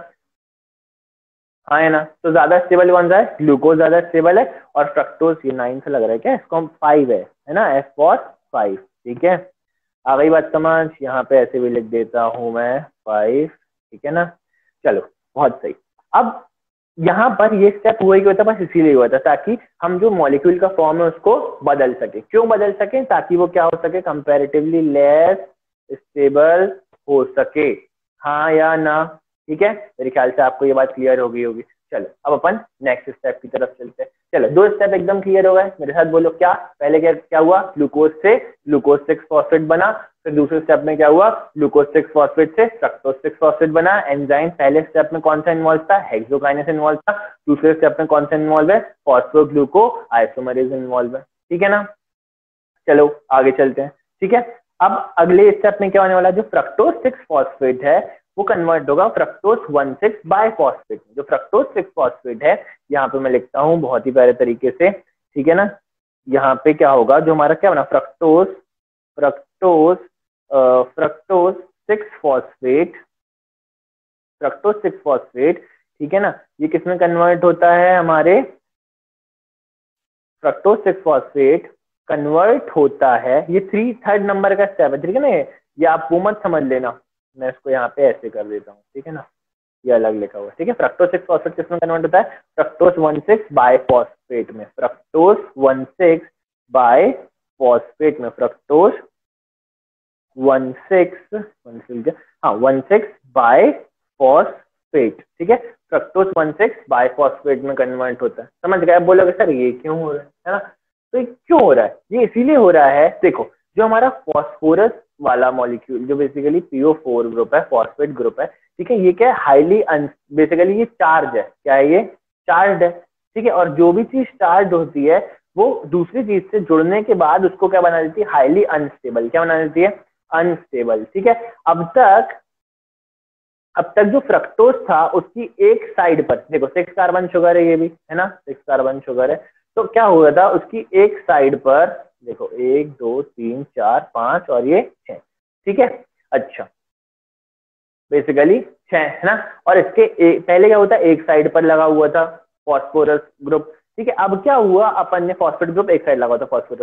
हाँ है ना। तो ज्यादा स्टेबल कौन सा है, ग्लूकोज ज्यादा स्टेबल है, और फ्रक्टोज ये 9 से लग रहा है क्या, इसको हम 5 है ना, F फॉर 5, ठीक है। आ गई बात समझ, यहाँ पे ऐसे भी लिख देता हूं मैं 5, ठीक है ना। चलो बहुत सही। अब यहाँ पर ये स्टेप हुआ ही होता, बस इसीलिए हुआ था ताकि हम जो मॉलिक्यूल का फॉर्म है उसको बदल सके। क्यों बदल सके, ताकि वो क्या हो सके, कंपैरेटिवली लेस स्टेबल हो सके, हाँ या ना, ठीक है। मेरे ख्याल से आपको ये बात क्लियर हो गई होगी। चलो अब अपन नेक्स्ट स्टेप की तरफ चलते हैं। चलो 2 स्टेप एकदम क्लियर हो गए, मेरे साथ बोलो क्या, पहले क्या क्या हुआ, ग्लूकोज से ग्लूकोज 6 फॉस्फेट बना, फिर दूसरे स्टेप में क्या हुआ, ग्लूकोज 6 फॉस्फेट से फ्रक्टोज 6 फॉस्फेट बना। एंजाइम पहले स्टेप में कौन सा इन्वॉल्व था, हेक्सोकाइनेस इन्वॉल्व था। दूसरे स्टेप में कौन सा इन्वॉल्व है, फॉस्फोग्लूको आइसोमरेज इन्वॉल्व है, ठीक है ना। चलो आगे चलते हैं, ठीक है। अब अगले स्टेप में क्या होने वाला है, जो फ्रक्टोज 6 फॉस्फेट है वो कन्वर्ट होगा फ्रक्टोज 1,6 बायफॉस्फेट। जो फ्रक्टोज 6 फॉस्फेट है, यहाँ पे मैं लिखता हूँ बहुत ही प्यारे तरीके से, ठीक है ना। यहाँ पे क्या होगा, जो हमारा क्या बना, fructose fructose fructose 6 phosphate, fructose 6 phosphate, ठीक है ना, ये किसमें कन्वर्ट होता है, हमारे फ्रक्टोज 6 फॉस्फेट कन्वर्ट होता है, ये 3rd नंबर का स्टेप है, ठीक है ना। ये आप वो मत समझ लेना, मैं इसको यहाँ पे ऐसे कर देता हूँ, ठीक है ना, ये अलग लिखा हुआ है, ठीक है। फ्रक्टोज 6 फॉस्फेट किसमें कन्वर्ट होता है, फ्रक्टोज 1,6 बायफॉस्फेट में, फ्रक्टोज 1,6 बायफॉस्फेट में, फ्रक्टोज 1,6 हाँ 1,6 बायफॉस्फेट, ठीक है। फ्रक्टोज 1,6 बायफॉस्फेट में कन्वर्ट होता है, समझ गए। अब बोलोगे सर ये क्यों हो रहा है ना, तो ये क्यों हो रहा है, ये इसीलिए हो रहा है, देखो जो हमारा फॉस्फोरस वाला मॉलिक्यूल जो बेसिकली PO4 ग्रुप है, फॉस्फेट ग्रुप है, ठीक है, ये क्या है, हाईली बेसिकली ये चार्ज है, क्या है, ये चार्ज है, ठीक है। और जो भी चीज चार्ज होती है वो दूसरी चीज से जुड़ने के बाद उसको क्या बना देती है, हाईली अनस्टेबल, क्या बना देती है, अनस्टेबल, ठीक है। अब तक जो फ्रक्टोज था उसकी एक साइड पर देखो 6 कार्बन शुगर है, ये भी है ना, 6 कार्बन शुगर है, तो क्या हुआ था उसकी एक साइड पर देखो 1 2 3 4 5 और ये 6, ठीक है। अच्छा बेसिकली 6 है ना, और इसके पहले क्या होता है, एक साइड पर लगा हुआ था फॉस्फोरस ग्रुप, ठीक है। अब क्या हुआ, अपन ने फॉस्फेट ग्रुप एक साइड लगा हुआ था, फॉस्फेट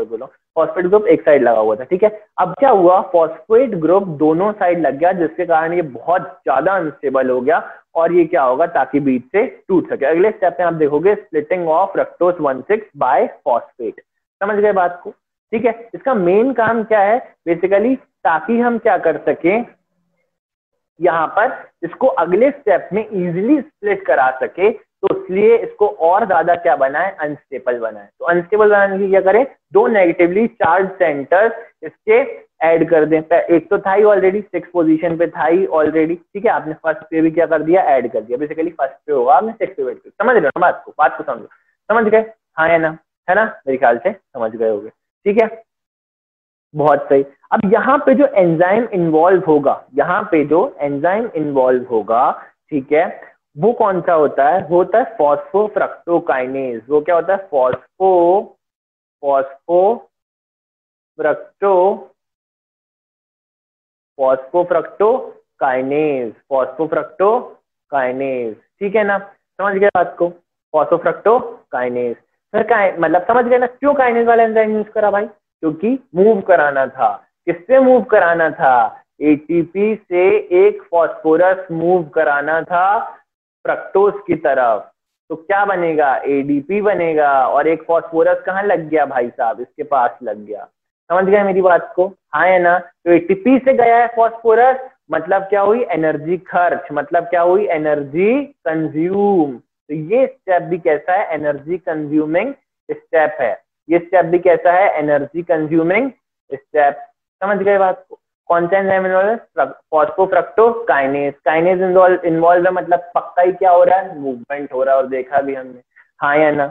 ग्रुप एक साइड लगा हुआ था, ठीक है। अब क्या हुआ, फॉस्फेट ग्रुप दोनों साइड लग गया, जिसके कारण ये बहुत ज्यादा अनस्टेबल हो गया, और ये क्या होगा, ताकि बीच से टूट सके। अगले स्टेप में आप देखोगे splitting of fructose 1,6 bi phosphate, समझ गए बात को, ठीक है। इसका मेन काम क्या है, बेसिकली ताकि हम क्या कर सके, यहाँ पर इसको अगले स्टेप में इजीली स्प्लिट करा सके, तो इसलिए इसको और ज्यादा क्या बनाए, अनस्टेबल बनाए। तो अनस्टेबल बनाने के लिए क्या करें, दो नेगेटिवली चार्ज सेंटर्स इसके ऐड कर दें। एक तो था ही ऑलरेडी, 6 पोजीशन पे था ही ऑलरेडी, ठीक है। आपने फर्स्ट पे भी क्या कर दिया, ऐड कर दिया। बेसिकली फर्स्ट पे होगा, आपने 6 पे बैठ, समझ रहे हो ना बात को समझो, समझ गए, हाँ है ना, है ना, मेरे ख्याल से समझ गए होगे, ठीक है, बहुत सही। अब यहाँ पे जो एंजाइम इन्वॉल्व होगा, यहाँ पे जो एंजाइम इन्वॉल्व होगा, ठीक है, वो कौन सा होता है, वो होता है फॉस्फोफ्रक्टोकाइनेज। वो क्या होता है, फॉस्फोफ्रक्टोकाइनेज, ठीक है ना, समझ गए बात को, फॉस्फोफ्रक्टोकाइनेज। फिर मतलब समझ गए ना क्यों काइनेज वाला एंजाइम यूज करा भाई, क्योंकि मूव कराना था। किससे मूव कराना था, एटीपी से एक फास्फोरस मूव कराना था फ्रक्टोज की तरफ। तो क्या बनेगा, एडीपी बनेगा, और एक फास्फोरस कहाँ लग गया भाई साहब, इसके पास लग गया। समझ गए मेरी बात को, हाँ है ना। तो एटीपी से गया है फास्फोरस, मतलब क्या हुई, एनर्जी खर्च, मतलब क्या हुई, एनर्जी कंज्यूम। तो ये स्टेप भी कैसा है, एनर्जी कंज्यूमिंग स्टेप है। ये स्टेप भी कैसा है, एनर्जी कंज्यूमिंग स्टेप। समझ गए बात को, कौन सा एंजाइम इन्वॉल्व है, फॉस्फोफ्रक्टोकाइनेज। काइनेज इन्वॉल्व है, मतलब पक्का ही क्या हो रहा है, मूवमेंट हो रहा है, और देखा भी हमने, हाँ या ना,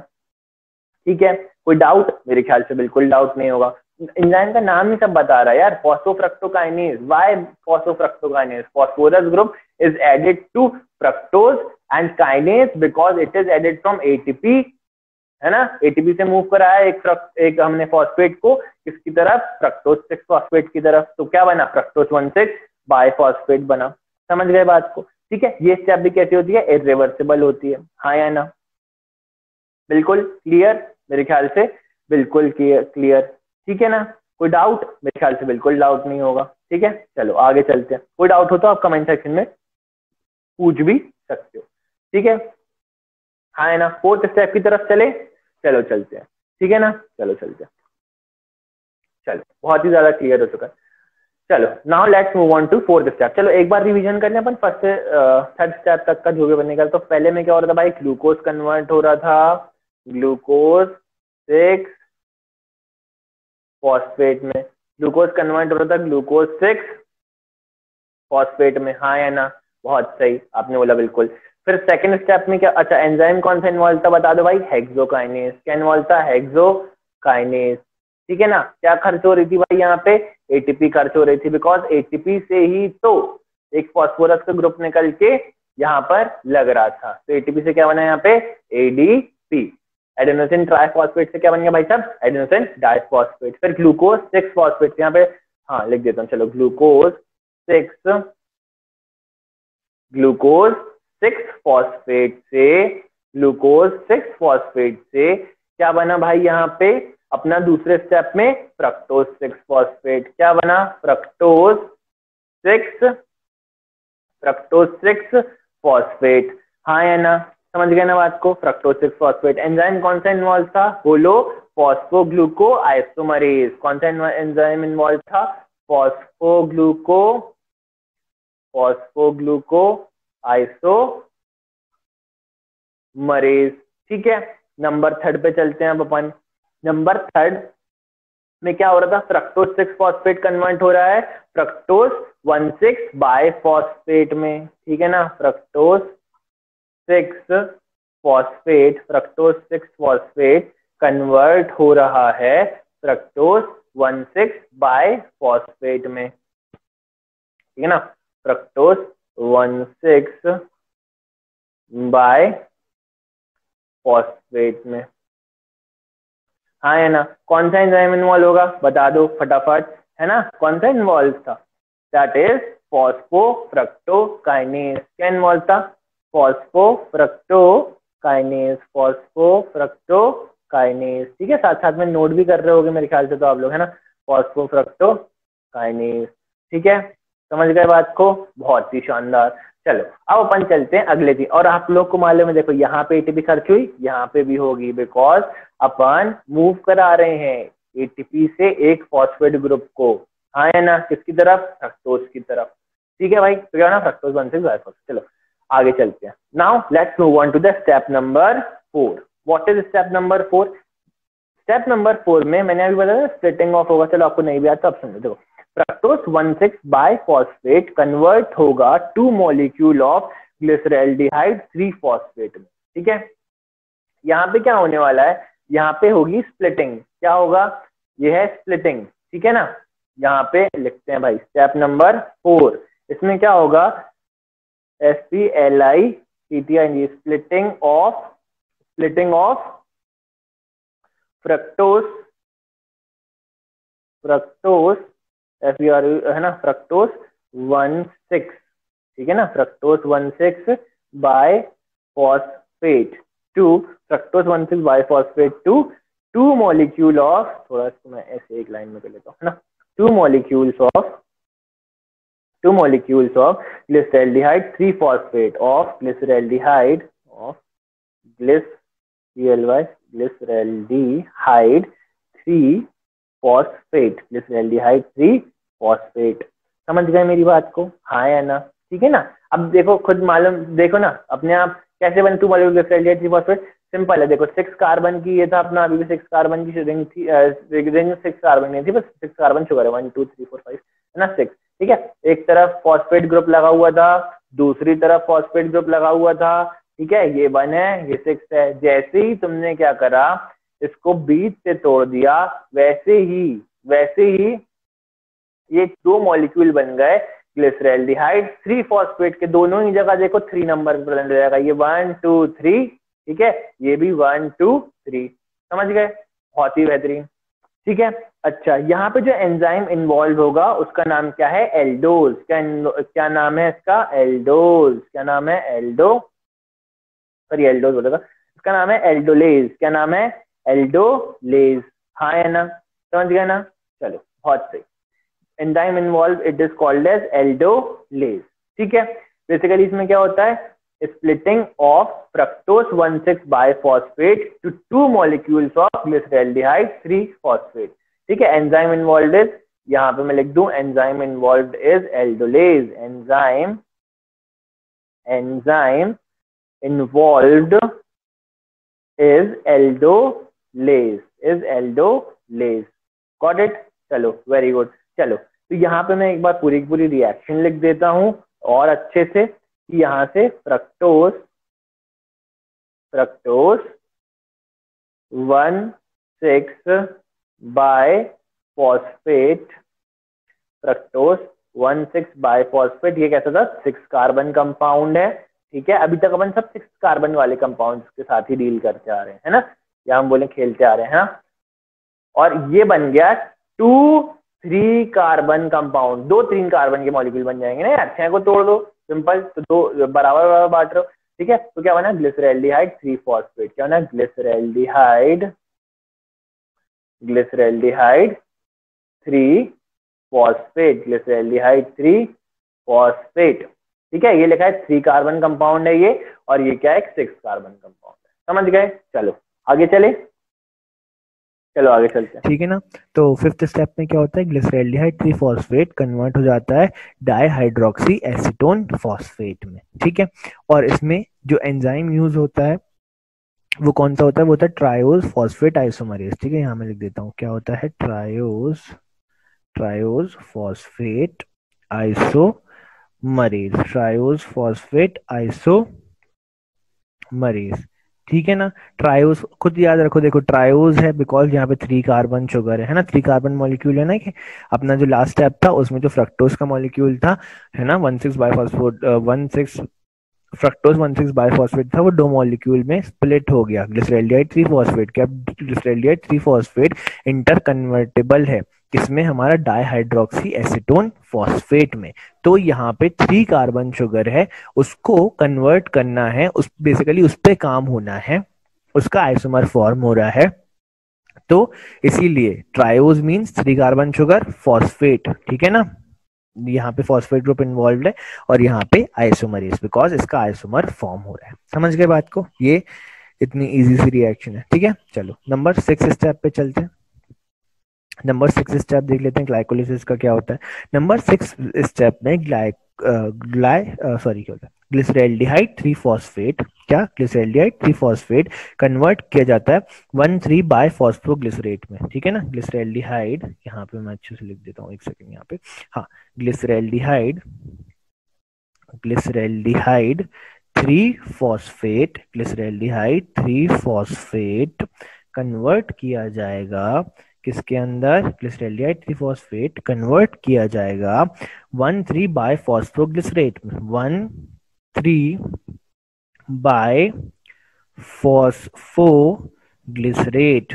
ठीक है। कोई डाउट, मेरे ख्याल से बिल्कुल डाउट नहीं होगा। एंजाइम का नाम ही सब बता रहा है यार, phosphofructokinase. Why phosphofructokinase, phosphorus group is added to fructose and kinase because it is added from ATP, है ना। एटीपी से मूव कराया एक हमने फॉस्फेट को किसकी तरफ, फ्रक्टोज 6 फॉस्फेट की तरफ। तो क्या बना, फ्रक्टोज 1,6 बायफॉस्फेट बना। समझ गए बात को, ठीक है। ये स्टेप भी कैसी होती है, इरिवर्सिबल होती है, हाँ या ना, बिल्कुल क्लियर मेरे ख्याल से, बिल्कुल क्लियर, ठीक है ना। कोई डाउट, मेरे ख्याल से बिल्कुल डाउट नहीं होगा, ठीक है। चलो आगे चलते हैं, कोई डाउट हो तो आप कमेंट सेक्शन में पूछ भी सकते हो, ठीक है, हाँ है ना। फोर्थ स्टेप की तरफ चले, चलो चलते हैं, ठीक है ना, चलो चलते हैं, चलो बहुत ही ज्यादा क्लियर हो चुका है। चलो now let's move on to fourth step. चलो एक बार रिवीजन करने अपन फर्स्ट से थर्ड स्टेप तक का जो भी बनेगा। तो पहले में क्या हो रहा था भाई, ग्लूकोज कन्वर्ट हो रहा था ग्लूकोज 6 फॉस्फेट में, ग्लूकोज कन्वर्ट हो रहा था ग्लूकोज 6 फॉस्फेट में, हाँ या ना, बहुत सही आपने बोला, बिल्कुल। फिर सेकंड स्टेप में क्या, अच्छा एंजाइम कौन सा इन्वॉल्व था बता दो भाई, हेक्सोकाइनेज। क्या इन्वॉल्व था, हेक्सोकाइनेज, ठीक है ना। क्या खर्च हो रही थी भाई यहाँ पे, एटीपी खर्च हो रही थी, बिकॉज एटीपी से ही तो एक फॉस्फोरस का ग्रुप निकल के यहाँ पर लग रहा था। तो एटीपी से क्या बना यहाँ पे, एडीपी, एडेनोसिन ट्राइफॉस्फेट से क्या बन गया भाई साहब, एडेनोसिन डाइफॉस्फेट। फिर ग्लूकोज 6 फॉस्फेट यहाँ पे, हाँ लिख देता हूँ, चलो ग्लूकोज 6 फॉस्फेट से, ग्लूकोज 6 फॉस्फेट से क्या बना भाई यहाँ पे, अपना दूसरे स्टेप में फ्रक्टोज 6 फॉस्फेट। क्या बना, फ्रक्टोज 6 फॉस्फेट, हाँ या ना, समझ गए ना बात को, फ्रक्टोज 6 फॉस्फेट। एंजाइम कौन सा इन्वॉल्व था, बोलो, फॉस्फोग्लूको आइसोमरेज। कौन सा एंजाइम इन्वॉल्व था, फॉस्फोग्लूको आइसोमरेज, ठीक है। नंबर थर्ड पे चलते हैं अब अपन। नंबर थर्ड में क्या हो रहा था, फ्रक्टोज 6 फॉस्फेट कन्वर्ट हो रहा है फ्रक्टोज 1,6 बायफॉस्फेट में, ठीक है ना। फ्रक्टोज 6 फॉस्फेट कन्वर्ट हो रहा है फ्रक्टोज 1,6 बायफॉस्फेट में, ठीक है ना। फ्रक्टोज 1,6 बायफॉस्फेट में, हाँ है ना। कौन सा एंजाइम इन्वॉल्व होगा बता दो फटाफट, है ना, कौन सा इन्वॉल्व था, दैट इज फॉस्फोफ्रक्टोकाइनेज। क्या इन्वॉल्व था, फॉस्फोफ्रक्टोकाइनेज, ठीक है। साथ साथ में नोट भी कर रहे होगे मेरे ख्याल से तो आप लोग, है ना, फॉस्फोफ्रक्टोकाइनेज, ठीक है। समझ गए बात को, बहुत ही शानदार। चलो अब अपन चलते हैं अगले दिन। और आप लोग को मालूम है, देखो यहाँ पे एटीपी खर्च हुई, यहाँ पे भी होगी, बिकॉज अपन मूव करा रहे हैं एटीपी से एक फॉस्फेट ग्रुप को, हाँ है ना, किसकी तरफ, फ्रक्टोज की तरफ, ठीक है भाई। तो क्या ना, फ्रक्टोज 1,6 बायफॉस्फेट। चलो आगे चलते हैं। Now let's move on to the step number 4। What is step number 4? Step number 4 में मैंने अभी बताया स्प्लिटिंग ऑफ होगा, चलो आपको नहीं भी आता तो ऑप्शन देखो, फ्रक्टोज 1,6 बाइफॉस्फेट कन्वर्ट होगा to molecule of glyceraldehyde 3 phosphate में। ठीक है, यहाँ पे क्या होने वाला है, यहाँ पे होगी स्प्लिटिंग। क्या होगा, ये है स्प्लिटिंग। ठीक है ना, यहाँ पे लिखते हैं भाई स्टेप नंबर 4। इसमें क्या होगा, SPLITTING, splitting of fructose FR है ना, फ्रक्टोज 1,6, ठीक है ना, fructose 1,6 bi phosphate to fructose 1,6 bi phosphate two molecule of, थोड़ा इसको मैं ऐसे एक लाइन में कर लेता हूँ है ना, two molecules of glyceraldehyde 3 phosphate of glyceraldehyde glyceraldehyde 3 phosphate. समझ गए मेरी बात को, हाँ या ना? ठीक है ना। अब देखो खुद मालूम, देखो ना अपने आप कैसे बने 2 मॉलिक्यूल ग्लिसरैल्डिहाइड 3 फॉस्फेट। सिंपल है, देखो 6 कार्बन की ये था अपना, अभी भी 6 कार्बन की रिंग थी, रिंग 6 कार्बन नहीं थी, बस 6 कार्बन शुगर है, 1 2 3 4 5 है ना, 6। ठीक है, एक तरफ फॉस्फेट ग्रुप लगा हुआ था, दूसरी तरफ फॉस्फेट ग्रुप लगा हुआ था। ठीक है, ये 1 है, ये 6 है। जैसे ही तुमने क्या करा, इसको बीच से तोड़ दिया, वैसे ही ये 2 मॉलिक्यूल बन गए ग्लिसरैल्डिहाइड 3 फॉस्फेट के। दोनों ही जगह देखो 3 नंबर प्रेजेंट हो जाएगा, ये 1 2 3। ठीक है, ये भी 1 2 3। समझ गए, बहुत ही बेहतरीन। ठीक है, अच्छा यहाँ पे जो एंजाइम इन्वॉल्व होगा उसका नाम क्या है, एल्डोज। क्या नाम है इसका, एल्डोज। क्या नाम है, एल्डोज बोलेगा, इसका नाम है एल्डोलेज। क्या नाम है, एल्डोलेज। हाँ है ना, समझ गए ना, चलो बहुत सही। Enzyme involve, it is called as aldolase. ठीक है, बेसिकली इसमें क्या होता है, splitting of fructose 1,6 biphosphate to 2 molecules of glyceraldehyde 3 phosphate। ठीक है, एंजाइम इन्वॉल्व इज, यहाँ पे मैं लिख दूं enzyme involve is aldolase. Enzyme involved is aldolase. Got it, चलो वेरी गुड। चलो तो यहाँ पे मैं एक बार पूरी पूरी रिएक्शन लिख देता हूं और अच्छे से, कि यहाँ से फ्रक्टोज 1,6 बाइफॉस्फेट, ये कैसा था, 6 कार्बन कंपाउंड है। ठीक है, अभी तक अपन सब 6 कार्बन वाले कंपाउंड्स के साथ ही डील करते आ रहे हैं, है ना, या हम बोले खेलते आ रहे हैं। और ये बन गया 2-3 कार्बन कंपाउंड, 2-3 कार्बन के मॉलिक्यूल बन जाएंगे ना यार, 6 को तोड़ दो, सिंपल, तो 2 बराबर बांट रहे हो। ठीक है, तो क्या बना, ग्लिसरैल्डिहाइड 3 फॉस्फेट। क्या बना, ग्लिसरैल्डिहाइड 3 फॉस्फेट, ग्लिसरैल्डिहाइड 3 फॉस्फेट। ठीक है, ये लिखा है 3 कार्बन कंपाउंड है ये, और ये क्या है, 6 कार्बन कंपाउंड है। समझ गए, चलो आगे चले, चलो आगे चलते हैं। ठीक है ना, तो 5th स्टेप में क्या होता है, ग्लिसरैल्डिहाइड 3 फॉस्फेट कन्वर्ट हो जाता है डाईहाइड्रोक्सी एसीटोन फॉस्फेट में। ठीक है, और इसमें जो एंजाइम यूज होता है वो कौन सा होता है, वो होता है ट्रायोज फॉस्फेट आइसोमरेज। ठीक है, यहाँ मैं लिख देता हूँ, क्या होता है, triose phosphate isomerase, triose phosphate isomerase. ठीक है ना, ट्रायोज खुद याद रखो, देखो ट्रायोज है बिकॉज यहाँ पे 3 कार्बन शुगर है ना, 3 कार्बन मॉलिक्यूल है ना, कि अपना जो लास्ट स्टेप था उसमें जो फ्रक्टोज का मॉलिक्यूल था है ना, 1,6 बाइफॉस्फेट 1,6 फ्रक्टोज 1,6 बाइफॉस्फेट था, वो 2 मॉलिक्यूल में स्प्लिट हो गया ग्लिसरैल्डिहाइड 3 फॉस्फेट। क्या ग्लिसरैल्डिहाइड 3 फॉस्फेट इंटर कन्वर्टेबल है किसमें, हमारा डाईहाइड्रोक्सी एसीटोन फॉस्फेट में। तो यहाँ पे 3 कार्बन शुगर है, उसको कन्वर्ट करना है, उस बेसिकली उस पे काम होना है, उसका आइसोमर फॉर्म हो रहा है। तो इसीलिए triose means 3 carbon sugar phosphate. ठीक है ना, यहाँ पे फॉस्फेट ग्रुप इन्वॉल्व है, और यहाँ पे आइसोमरेज बिकॉज इसका आइसोमर फॉर्म हो रहा है। समझ गए बात को, ये इतनी इजी सी रिएक्शन है। ठीक है, चलो नंबर 6 स्टेप पे चलते हैं। नंबर 6 स्टेप देख लेते हैं ग्लाइकोलिसिस का क्या होता है। नंबर 6 स्टेप में सॉरी क्या होता है, ग्लिसरैल्डिहाइड 3 फॉस्फेट, क्या ग्लिसरैल्डिहाइड 3 फॉस्फेट कन्वर्ट किया जाता है 1,3 बाय फॉस्फोग्लिसरेट में, ठीक है ना। ग्लिसरैल्डिहाइड यहाँ पे मैं अच्छे से लिख देता हूँ, एक सेकंड यहाँ पे, हाँ, ग्लिसरैल्डिहाइड ग्लिसरैल्डिहाइड 3 फॉस्फेट, ग्लिसरैल्डिहाइड 3 फॉस्फेट कन्वर्ट किया जाएगा किसके अंदर, ग्लिसरैल्डिहाइड 3 फॉस्फेट कन्वर्ट किया जाएगा 1,3 बाय फॉस्फोग्लिसरेट में, 1,3 बाय फॉस्फोग्लिसरेट,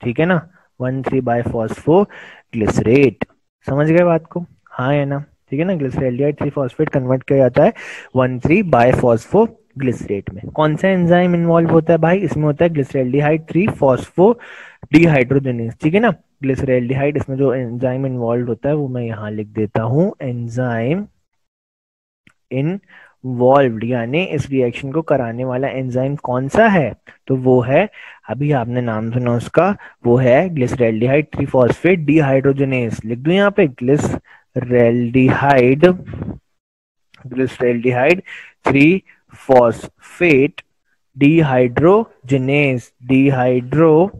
ठीक है ना, 1,3 बाय फॉस्फोग्लिसरेट। समझ गए बात को, हाँ है ना, ठीक है ना। ग्लिसरैल्डिहाइड 3 फॉस्फेट कन्वर्ट किया जाता है 1,3 बाय फॉस्फोग्लिसरेट में। कौन सा एंजाइम इन्वॉल्व होता है भाई, इसमें होता है ग्लिसरैल्डिहाइड 3 फॉस्फो डिहाइड्रोजनेज, ठीक है ना। ग्लिसरैल्डिहाइड इसमें जो एंजाइम इन्वॉल्व होता है वो मैं यहाँ लिख देता हूँ, एंजाइम इनवॉल्व्ड, यानी इस रिएक्शन को कराने वाला एंजाइम कौन सा है, तो वो है, अभी आपने नाम सुना उसका, वो है ग्लिसरैल्डिहाइड 3 फॉस्फेट डिहाइड्रोजनेज। लिख दूं यहाँ पे, ग्लिसरैल्डिहाइड 3 फॉस्फेट डिहाइड्रोजनेज, डिहाइड्रोजनेज,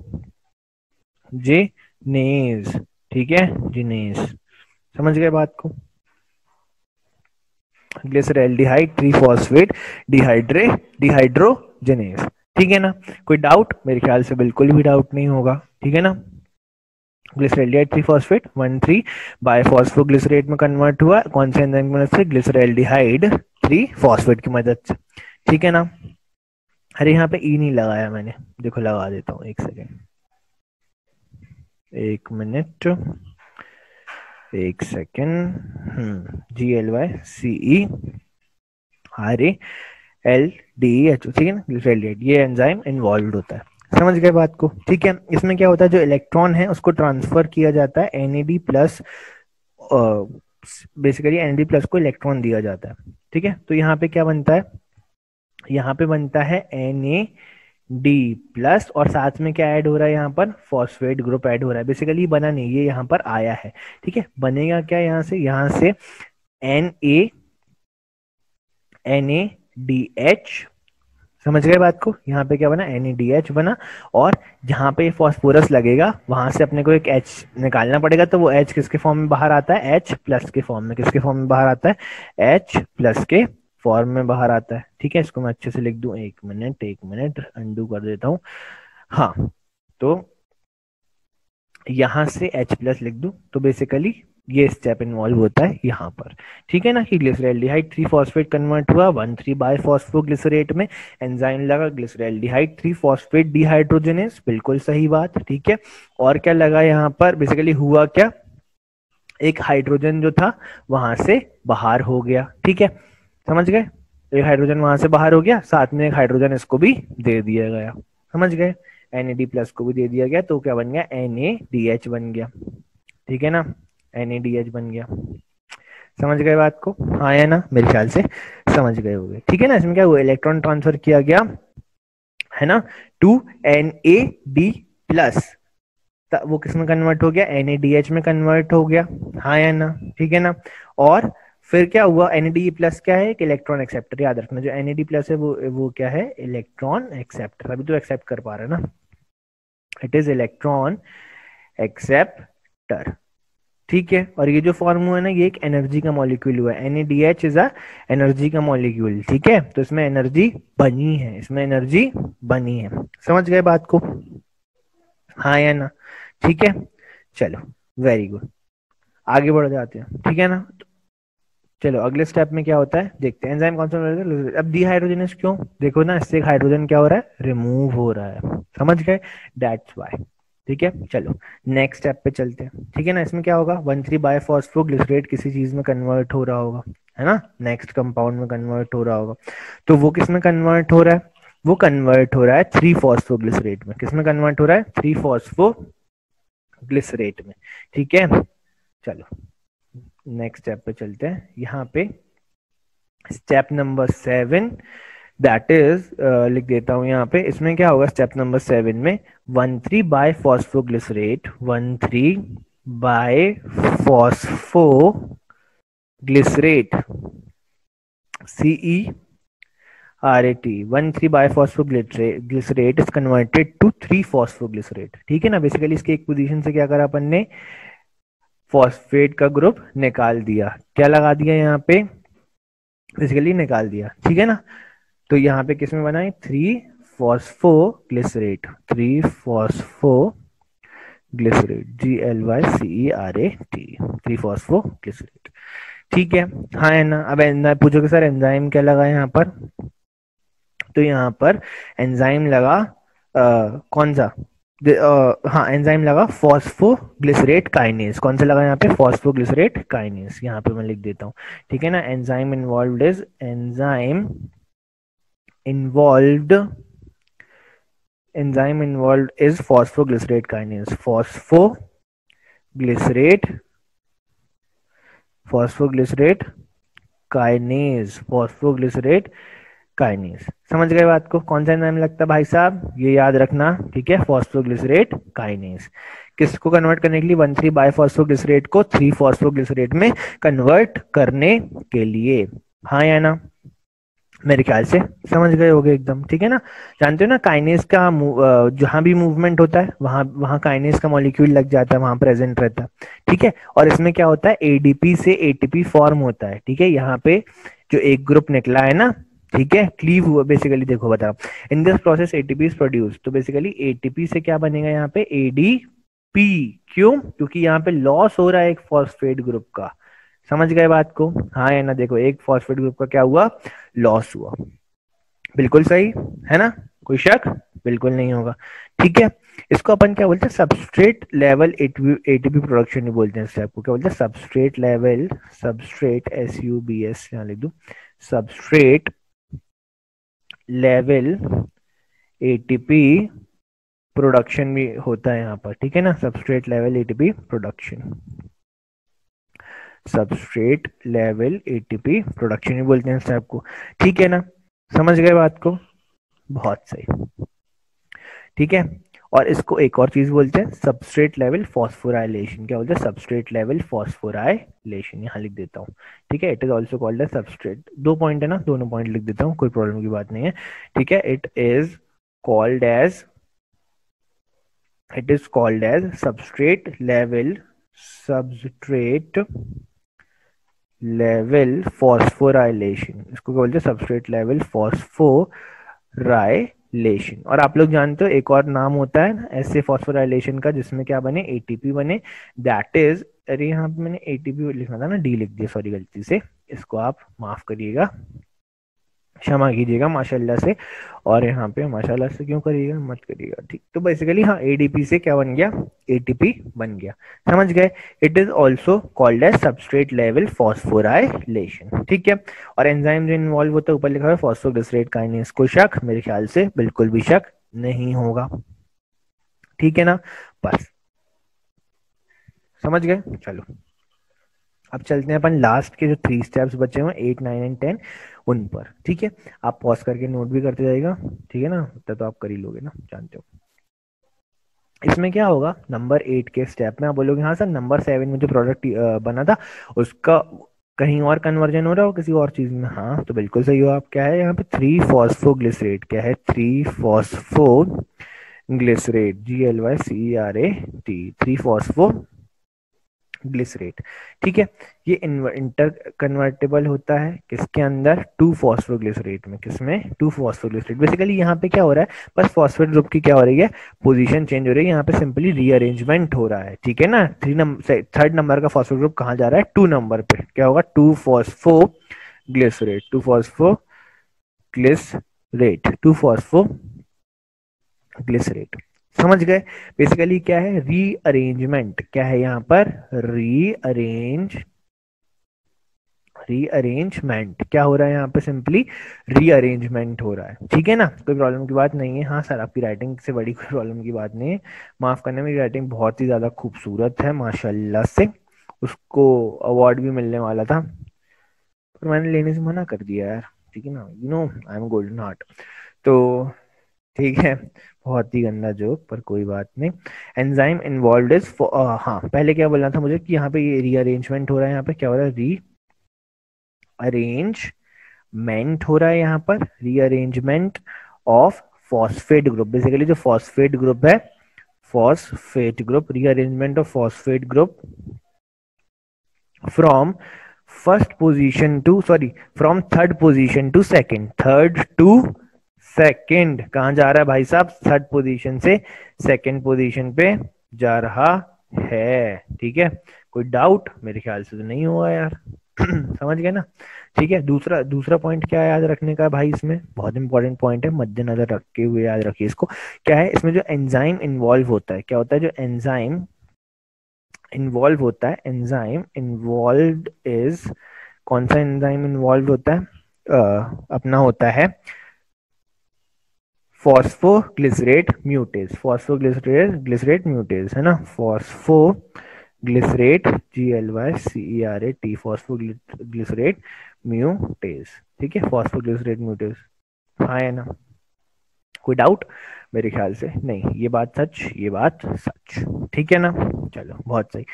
ठीक है, जिनेज। समझ गए बात को, ग्लिसरैल्डिहाइड 3 फॉस्फेट डिहाइड्रोजनेज, ठीक है ना। कोई डाउट, मेरे ख्याल से बिल्कुल भी डाउट नहीं होगा, ठीक है ना। ग्लिसरैल्डिहाइड 3 फॉस्फेट 1,3 बाय फॉस्फोग्लिसरेट में कन्वर्ट हुआ, कौन से एंजाइम की मदद से, ग्लिसरैल्डिहाइड 3 फॉस्फेट की मदद से, ठीक है ना। अरे यहाँ पे ई नहीं लगाया मैंने, देखो लगा देता हूँ, एक सेकेंड, एक मिनट, एक सेकेंड, GLYCERALDEH, ठीक है ना, ग्लिसरैल्डिहाइड, ये एंजाइम इन्वॉल्व होता है। समझ गए बात को, ठीक है। इसमें क्या होता है, जो इलेक्ट्रॉन है उसको ट्रांसफर किया जाता है NAD plus, basically NAD plus को इलेक्ट्रॉन दिया जाता है, ठीक है। तो यहाँ पे क्या बनता है, यहाँ पे बनता है NAD प्लस, और साथ में क्या ऐड हो रहा है, यहाँ पर फॉस्फेट ग्रुप ऐड हो रहा है, बेसिकली बना नहीं, ये यहाँ पर आया है, ठीक है। बनेगा क्या यहाँ से NADH, समझ गए बात को, यहाँ पे क्या बना, NADH बना, और जहां पे फॉस्फोरस लगेगा वहां से अपने को एक H निकालना पड़ेगा, तो वो H किसके फॉर्म में बाहर आता है, H प्लस के फॉर्म में, किसके फॉर्म में बाहर आता है, H प्लस के फॉर्म में बाहर आता है, ठीक है। इसको मैं अच्छे से लिख दूं, एक मिनट अंडू कर देता हूं, हाँ, तो यहां से H प्लस लिख दूं, तो बेसिकली ये स्टेप इन्वॉल्व होता है यहाँ पर, ठीक है ना, कि ग्लिसरैल्डिहाइड 3 फॉस्फेट कन्वर्ट हुआ 1,3 बाय फॉस्फोग्लिसरेट में, एंजाइम लगा ग्लिसरैल्डिहाइड 3 फॉस्फेट डिहाइड्रोजनेज, बिल्कुल सही बात, ठीक है। और क्या लगा यहाँ पर, बेसिकली हुआ क्या, एक हाइड्रोजन जो था वहां से बाहर हो गया, ठीक है, समझ गए, एक हाइड्रोजन वहां से बाहर हो गया, साथ में एक हाइड्रोजन इसको भी दे दिया गया, समझ गए, NAD प्लस को भी दे दिया गया, तो क्या बन गया, NADH बन गया, ठीक है ना, NADH बन गया। समझ गए बात को, हाँ या ना, मेरे ख्याल से समझ गए होंगे, ठीक है ना। इसमें क्या हुआ, इलेक्ट्रॉन ट्रांसफर किया गया है ना, टू NAD प्लस, वो किस में कन्वर्ट हो गया, NADH में कन्वर्ट हो गया, हाँ या ना, ठीक है ना। और फिर क्या हुआ, NAD प्लस क्या है, एक इलेक्ट्रॉन एक्सेप्टर, याद रखना, जो NAD प्लस है वो क्या है, इलेक्ट्रॉन एक्सेप्टर, अभी तो एक्सेप्ट कर पा रहा है ना, इट इज इलेक्ट्रॉन एक्सेप्टर, ठीक है। और ये जो फॉर्म हुआ है ना, ये एक एनर्जी का मॉलिक्यूल हुआ है, NADH इज अ एनर्जी का मॉलिक्यूल, ठीक है। तो इसमें एनर्जी बनी है, समझ गए बात को, हाँ या ना, ठीक है। चलो वेरी गुड, आगे बढ़ जाते हैं, ठीक है ना। चलो अगले स्टेप में क्या होता है देखते हैं, एंजाइम कौन सा, अब डिहाइड्रोजनेस क्यों, देखो ना, इससे एक हाइड्रोजन क्या हो रहा है, रिमूव हो रहा है, समझ गए, दैट्स वाई, ठीक है। चलो नेक्स्ट स्टेप पे चलते हैं, ठीक है ना। इसमें क्या होगा, 1,3 बाय फॉस्फोग्लिसरेट किसी चीज में कन्वर्ट हो रहा होगा, है ना, नेक्स्ट कंपाउंड में कन्वर्ट हो रहा होगा, तो वो किस में कन्वर्ट हो रहा है, वो कन्वर्ट हो रहा है 3 फॉस्फोग्लिसरेट में, किस में कन्वर्ट हो रहा है, 3 फॉस्फोग्लिसरेट में, ठीक है। चलो नेक्स्ट स्टेप पे चलते हैं, यहाँ पे स्टेप नंबर 7, दैट इज लिख देता हूं यहाँ पे, इसमें क्या होगा, स्टेप नंबर 7 में 1,3 bi phosphoglycerate, 1,3 bi phosphoglycerate glycerate CERAT 1,3-biphosphoglycerate is converted to 3-phosphoglycerate। ठीक है ना, बेसिकली इसके एक पोजीशन से क्या करा अपन ने, फॉस्फेट का ग्रुप निकाल दिया, क्या लगा दिया यहाँ पे, बेसिकली निकाल दिया। ठीक है ना, तो यहाँ पे किस में बना है, 3-phosphoglycerate, 3-phosphoglycerate 3-phosphoglycerate। ठीक है, हाँ है ना। अब एंजाइम पूछोगे सर एंजाइम क्या लगा यहाँ पर, तो यहाँ पर एंजाइम लगा कौन सा, हाँ एंजाइम लगा फॉस्फोग्लिसरेट काइनेज। कौन सा लगा यहाँ पे, फॉस्फोग्लिसरेट काइनेज, यहाँ पे मैं लिख देता हूँ। ठीक है ना, enzyme involved is involved enzyme involved is phosphoglycerate kinase, phosphoglycerate kinase. समझ गए बात को, कौन सा एंजाइम लगता है भाई साहब, ये याद रखना। ठीक है, फॉस्फोग्लिसरेट काइनेज। किसको कन्वर्ट करने के लिए, 1,3-बाइफॉस्फोग्लिसरेट को 3-फॉस्फोग्लिसरेट में कन्वर्ट करने के लिए। हाँ या ना, मेरे ख्याल से समझ गए होगे एकदम। ठीक है ना, जानते हो ना काइनेज का जहां भी मूवमेंट होता है वहां वहां काइनेज का मॉलिक्यूल लग जाता है, वहां प्रेजेंट रहता है। ठीक है, और इसमें क्या होता है, एडीपी से एटीपी फॉर्म होता है। ठीक है, यहाँ पे जो एक ग्रुप निकला है ना, ठीक है, क्लीव हुआ बेसिकली। देखो बताओ, in this process ATP is produce, तो बेसिकली एटीपी से क्या बनेगा यहाँ पे, एडीपी। क्यों, क्योंकि यहाँ पे लॉस हो रहा है एक फॉस्फेट ग्रुप का। समझ गए बात को, हाँ या ना। देखो एक फॉस्फेट ग्रुप का क्या हुआ, लॉस हुआ। बिल्कुल सही है ना, कोई शक बिल्कुल नहीं होगा। ठीक है, इसको अपन क्या बोलते हैं, सबस्ट्रेट लेवल एटीपी प्रोडक्शन ही बोलते हैं। इससे आपको क्या बोलते हैं, सबस्ट्रेट लेवल, सबस्ट्रेट SUBS यहाँ लिख दूं, सबस्ट्रेट लेवल एटीपी प्रोडक्शन भी होता है यहाँ पर। ठीक है ना, substrate level ATP production, substrate level ATP production ही बोलते हैं इस टाइप को। ठीक है ना, समझ गए बात को, बहुत सही। ठीक है, और इसको एक और चीज बोलते हैं, सबस्ट्रेट लेवल फॉस्फोराइलेशन। क्या बोलते हैं, सबस्ट्रेट लेवल फॉस्फोराइलेशन, यहाँ लिख देता हूँ। ठीक है, it is also called as substrate, 2 point है ना, दोनों पॉइंट लिख देता हूँ, कोई प्रॉब्लम की बात नहीं है। ठीक है, called as it is called as substrate level phosphorylation, इसको क्या बोलते हैं, सबस्ट्रेट लेवल फॉस्फोराइलेशन। और आप लोग जानते हो एक और नाम होता है ना ऐसे फॉस्फोराइलेशन का, जिसमें क्या बने, एटीपी बने, दैट इज, अरे यहाँ पे मैंने एटीपी लिखना था ना, डी लिख दिया, सॉरी गलती से, इसको आप माफ करिएगा, क्षमा कीजिएगा माशाल्लाह से। और यहाँ पे माशाल्लाह से क्यों करिएगा, मत करिएगा। ठीक, तो बेसिकली हाँ, एडीपी से क्या बन गया, एटीपी बन गया। समझ गए, it is also called as substrate level phosphorylation. ठीक है, और एंजाइम जो इन्वॉल्व होता है ऊपर लिखा है फॉस्फोग्लिसरेट काइनेज, कोई शक, मेरे ख्याल से बिल्कुल भी शक नहीं होगा। ठीक है ना, बस समझ गए। चलो अब चलते हैं अपन लास्ट के जो 3 स्टेप्स बचे हुए 8, 9 एंड 10 उन पर। ठीक है, आप पॉज करके नोट भी करते जाएगा। ठीक है ना, उतना तो आप कर ही लोगे ना, जानते हो। इसमें क्या होगा, नंबर 8 के स्टेप में आप बोलोगे हाँ सर नंबर 7 में जो प्रोडक्ट बना था उसका कहीं और कन्वर्जन हो रहा हो किसी और चीज में, हाँ तो बिल्कुल सही हो आप। क्या है यहाँ पे, 3-फॉस्फोग्लिसरेट, क्या है, 3-फॉस्फोग्लिसरेट, GLYCERAT, 3-फॉस्फो ग्लिसरेट। ठीक है, ये इंटर कन्वर्टेबल होता है किसके अंदर, 2-फॉस्फोग्लिसरेट में। किसमें, 2-फॉस्फोग्लिसरेट। बेसिकली यहाँ पे क्या हो रहा है, बस फॉस्फेट ग्रुप की क्या हो रही है, पोजीशन चेंज हो रही है, यहाँ पे सिंपली रीअरेंजमेंट हो रहा है। ठीक है ना, 3 नंबर का फॉस्फेट ग्रुप कहाँ जा रहा है, 2 नंबर पे, क्या होगा, 2-फॉस्फोग्लिसरेट, 2-फॉस्फोग्लिसरेट। समझ गए, बेसिकली क्या है, रीअरेंजमेंट। क्या है यहाँ पर, रीअरेंजमेंट। क्या हो रहा है यहाँ पे, सिंपली रीअरेंजमेंट हो रहा है। ठीक है ना, कोई प्रॉब्लम की बात नहीं है। हाँ सर आपकी राइटिंग से बड़ी कोई प्रॉब्लम की बात नहीं है, माफ करना, मेरी राइटिंग बहुत ही ज्यादा खूबसूरत है माशाल्लाह से, उसको अवार्ड भी मिलने वाला था पर मैंने लेने से मना कर दिया यार। ठीक है ना, you know I am golden heart. तो ठीक है, बहुत ही गंदा जोक, पर कोई बात नहीं। एंजाइम इन्वॉल्व इज, हाँ पहले क्या बोलना था मुझे कि यहाँ पे ये रीअरेंजमेंट हो रहा है, यहाँ पे क्या हो रहा है, रीअरेंजमेंट हो रहा है यहाँ पर, rearrangement of phosphate group. Basically जो फॉस्फेट ग्रुप है, phosphate group, rearrangement of phosphate group from first position to, sorry, from third position to second, third to second. कहां जा रहा है भाई साहब? थर्ड पोजीशन से सेकंड पोजीशन पे जा रहा है। ठीक है, कोई डाउट? मेरे ख्याल से तो नहीं हुआ यार। समझ गए ना? ठीक है, दूसरा दूसरा पॉइंट क्या याद रखने का भाई, इसमें बहुत इंपॉर्टेंट पॉइंट है, मद्देनजर रखते हुए याद रखिए इसको। क्या है इसमें? जो एंजाइम इन्वॉल्व होता है, क्या होता है? जो एंजाइम इन्वॉल्व होता है, एंजाइम इन्वॉल्व इज, कौन सा एंजाइम इन्वॉल्व होता है? अपना होता है फॉस्फोग्लिसरेट म्यूटेज, फॉस्फोग्लिसरेट म्यूटेज, है ना? Phosphoglycerate, GLYCERAT, phosphoglycerate म्यूटेज। ठीक है, फॉस्फोग्लिसरेट म्यूटेज। हाँ है ना? कोई डाउट? मेरे ख्याल से नहीं, ये बात सच, ये बात सच। ठीक है ना? चलो बहुत सही।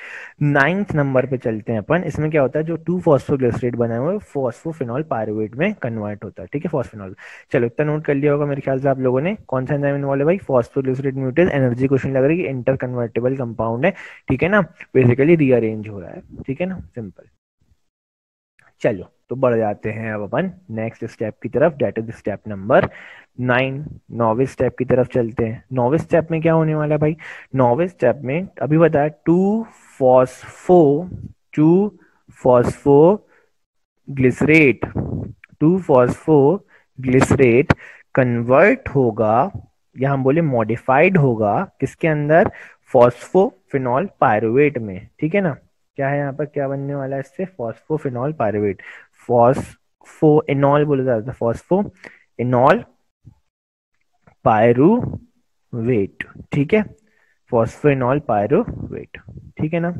9th नंबर पे चलते हैं अपन। इसमें क्या होता है? जो 2 फॉस्फोग्लिसरेट बनाए हुए फॉस्फोफिनॉल पायरुवेट में कन्वर्ट होता है। ठीक है, फॉस्फिनॉल। चलो इतना नोट कर लिया होगा मेरे ख्याल से आप लोगों ने। कौन सा एंजाइम इन्वॉल्व है भाई? फॉस्फोग्लिसरेट म्यूटेज। एनर्जी क्वेश्चन लग रही है, इंटर कन्वर्टेबल कंपाउंड है। ठीक है ना? बेसिकली रीअरेंज हो रहा है। ठीक है ना? सिंपल। चलो तो बढ़ जाते हैं अब अपन नेक्स्ट स्टेप की तरफ, डेट इज स्टेप नंबर 9। नौवे स्टेप की तरफ चलते हैं। नौवे स्टेप में क्या होने वाला है भाई? नौवे स्टेप में अभी बताया phospho to phosphoglycerate, 2 phosphoglycerate convert होगा, या हम बोले मॉडिफाइड होगा, किसके अंदर? फॉस्फोफिनॉल पायरुवेट में। ठीक है ना? क्या है यहाँ पर? क्या बनने वाला है इससे? फॉस्फोफिनॉल पायरुवेट, फॉस्फोइनॉल बोला जाता है, फॉस्फोइनॉल पायरुवेट। ठीक है, फॉस्फोइनॉल पायरुवेट। ठीक है ना?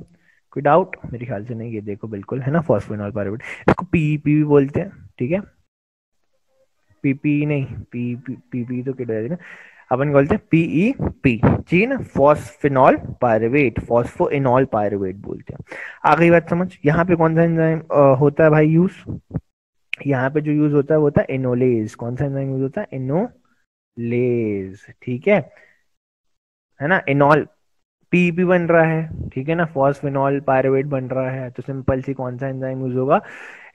कोई डाउट? मेरे ख्याल से नहीं। ये देखो बिल्कुल है ना, फॉस्फोइनॉल पायरुवेट। इसको पीईपी भी बोलते हैं। ठीक है, पीपी नहीं, पीपी तो किट ना, अपन बोलते हैं पीईपी। ठीक है ना? फॉस्फिनॉल पायरुवेट, फॉस्फोइनॉल पायरुवेट बोलते हैं। आ गई बात समझ? यहाँ पे कौन सा एंजाइम होता है भाई यूज? यहाँ पे जो यूज होता है वो होता है एनोलेज। कौन सा एंजाइम यूज होता है? एनोलेज। ठीक है ना? एनॉल, पीपी बन रहा है। ठीक है ना? फॉस्फिनॉल पायरुवेट बन रहा है, तो सिंपल सी कौन सा एंजाइम यूज होगा?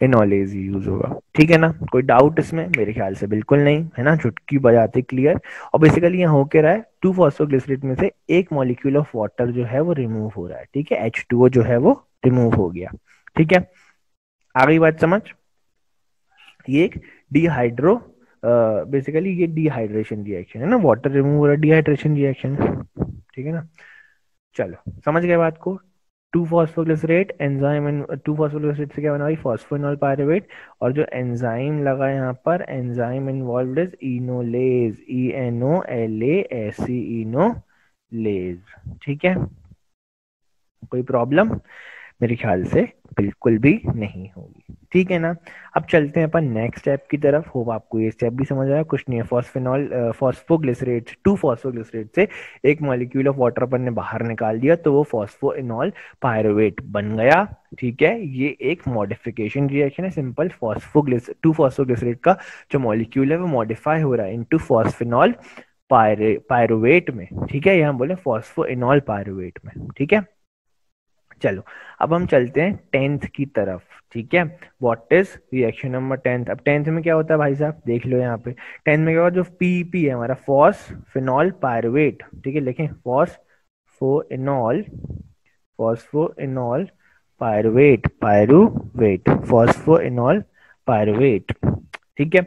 एनोलेज ही यूज होगा। ठीक है ना? कोई डाउट इसमें? मेरे ख्याल से बिल्कुल नहीं, है ना? चुटकी बजाते क्लियर। और बेसिकली यहाँ हो के रहा है, 2 फॉस्फोग्लिसरेट में से एक मॉलिक्यूल ऑफ वाटर जो है वो रिमूव हो रहा है। ठीक है, H2O जो है वो रिमूव हो गया। ठीक है, आ गई बात समझ? ये एक डिहाइड्रो, बेसिकली ये डिहाइड्रेशन रिएक्शन है ना, वाटर रिमूव हो रहा है, डिहाइड्रेशन रिएक्शन। ठीक है ना? चलो समझ गए बात को। 2 फॉस्फोग्लिसरेट एंजाइम, 2 फॉस्फोग्लिसरेट से क्या बना भाई? Phosphoenol pyruvate. और जो एंजाइम लगा यहाँ पर, enzyme involved is enolase, ENOLASE, enolase. ठीक है, कोई प्रॉब्लम? मेरे ख्याल से बिल्कुल भी नहीं होगी। ठीक है ना? अब चलते हैं अपन नेक्स्ट स्टेप की तरफ। होप आपको ये स्टेप भी समझ आया। कुछ नहीं है, फॉस्फिनॉल, फॉस्फोग्लिसरेट, 2 फॉस्फोग्लिसरेट से एक मॉलिक्यूल ऑफ वाटर अपन ने बाहर निकाल दिया, तो वो फॉस्फोइनॉल पायरुवेट बन गया। ठीक है, ये एक मॉडिफिकेशन रिएक्शन है। सिंपल 2 फॉस्फोग्लिसरेट का जो मॉलिक्यूल है वो मॉडिफाई हो रहा है इनटू फॉस्फिनॉल पायरुवेट में। ठीक है, यहाँ बोले फॉस्फोइनॉल पायरुवेट में। ठीक है, चलो अब हम चलते हैं 10th की तरफ। ठीक है, what is reaction number 10th? अब 10th में क्या होता है भाई साहब? देख लो यहाँ पे 10th में क्या होगा? जो पीपी है हमारा, फॉस्फिनॉल पायरुवेट। ठीक है, लिखें phosphoenol, phosphoenol pyruvate, pyruvate, phosphoenol pyruvate. ठीक है,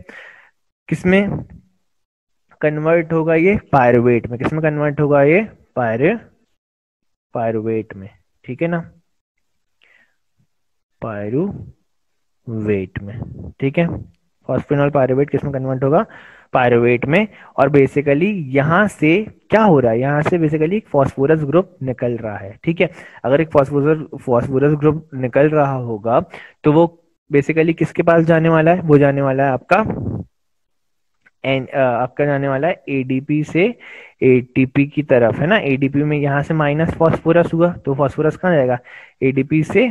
किसमें कन्वर्ट होगा ये? पायरुवेट में। किसमें कन्वर्ट होगा ये? पायरुवेट में। ठीक है ना? पायरुवेट में। ठीक है, फॉस्फिनॉल पायरुवेट किसमें कन्वर्ट होगा? पायरुवेट में। और बेसिकली यहां से क्या हो रहा है? यहां से बेसिकली एक फॉस्फोरस ग्रुप निकल रहा है। ठीक है, अगर एक फॉस्फोरस ग्रुप निकल रहा होगा तो वो बेसिकली किसके पास जाने वाला है? वो जाने वाला है आपका आपका जाने वाला है एडीपी से एटीपी की तरफ, है ना? एडीपी में यहाँ से माइनस फॉस्फोरस हुआ, तो फॉस्फोरस कहाँ जाएगा? एडीपी से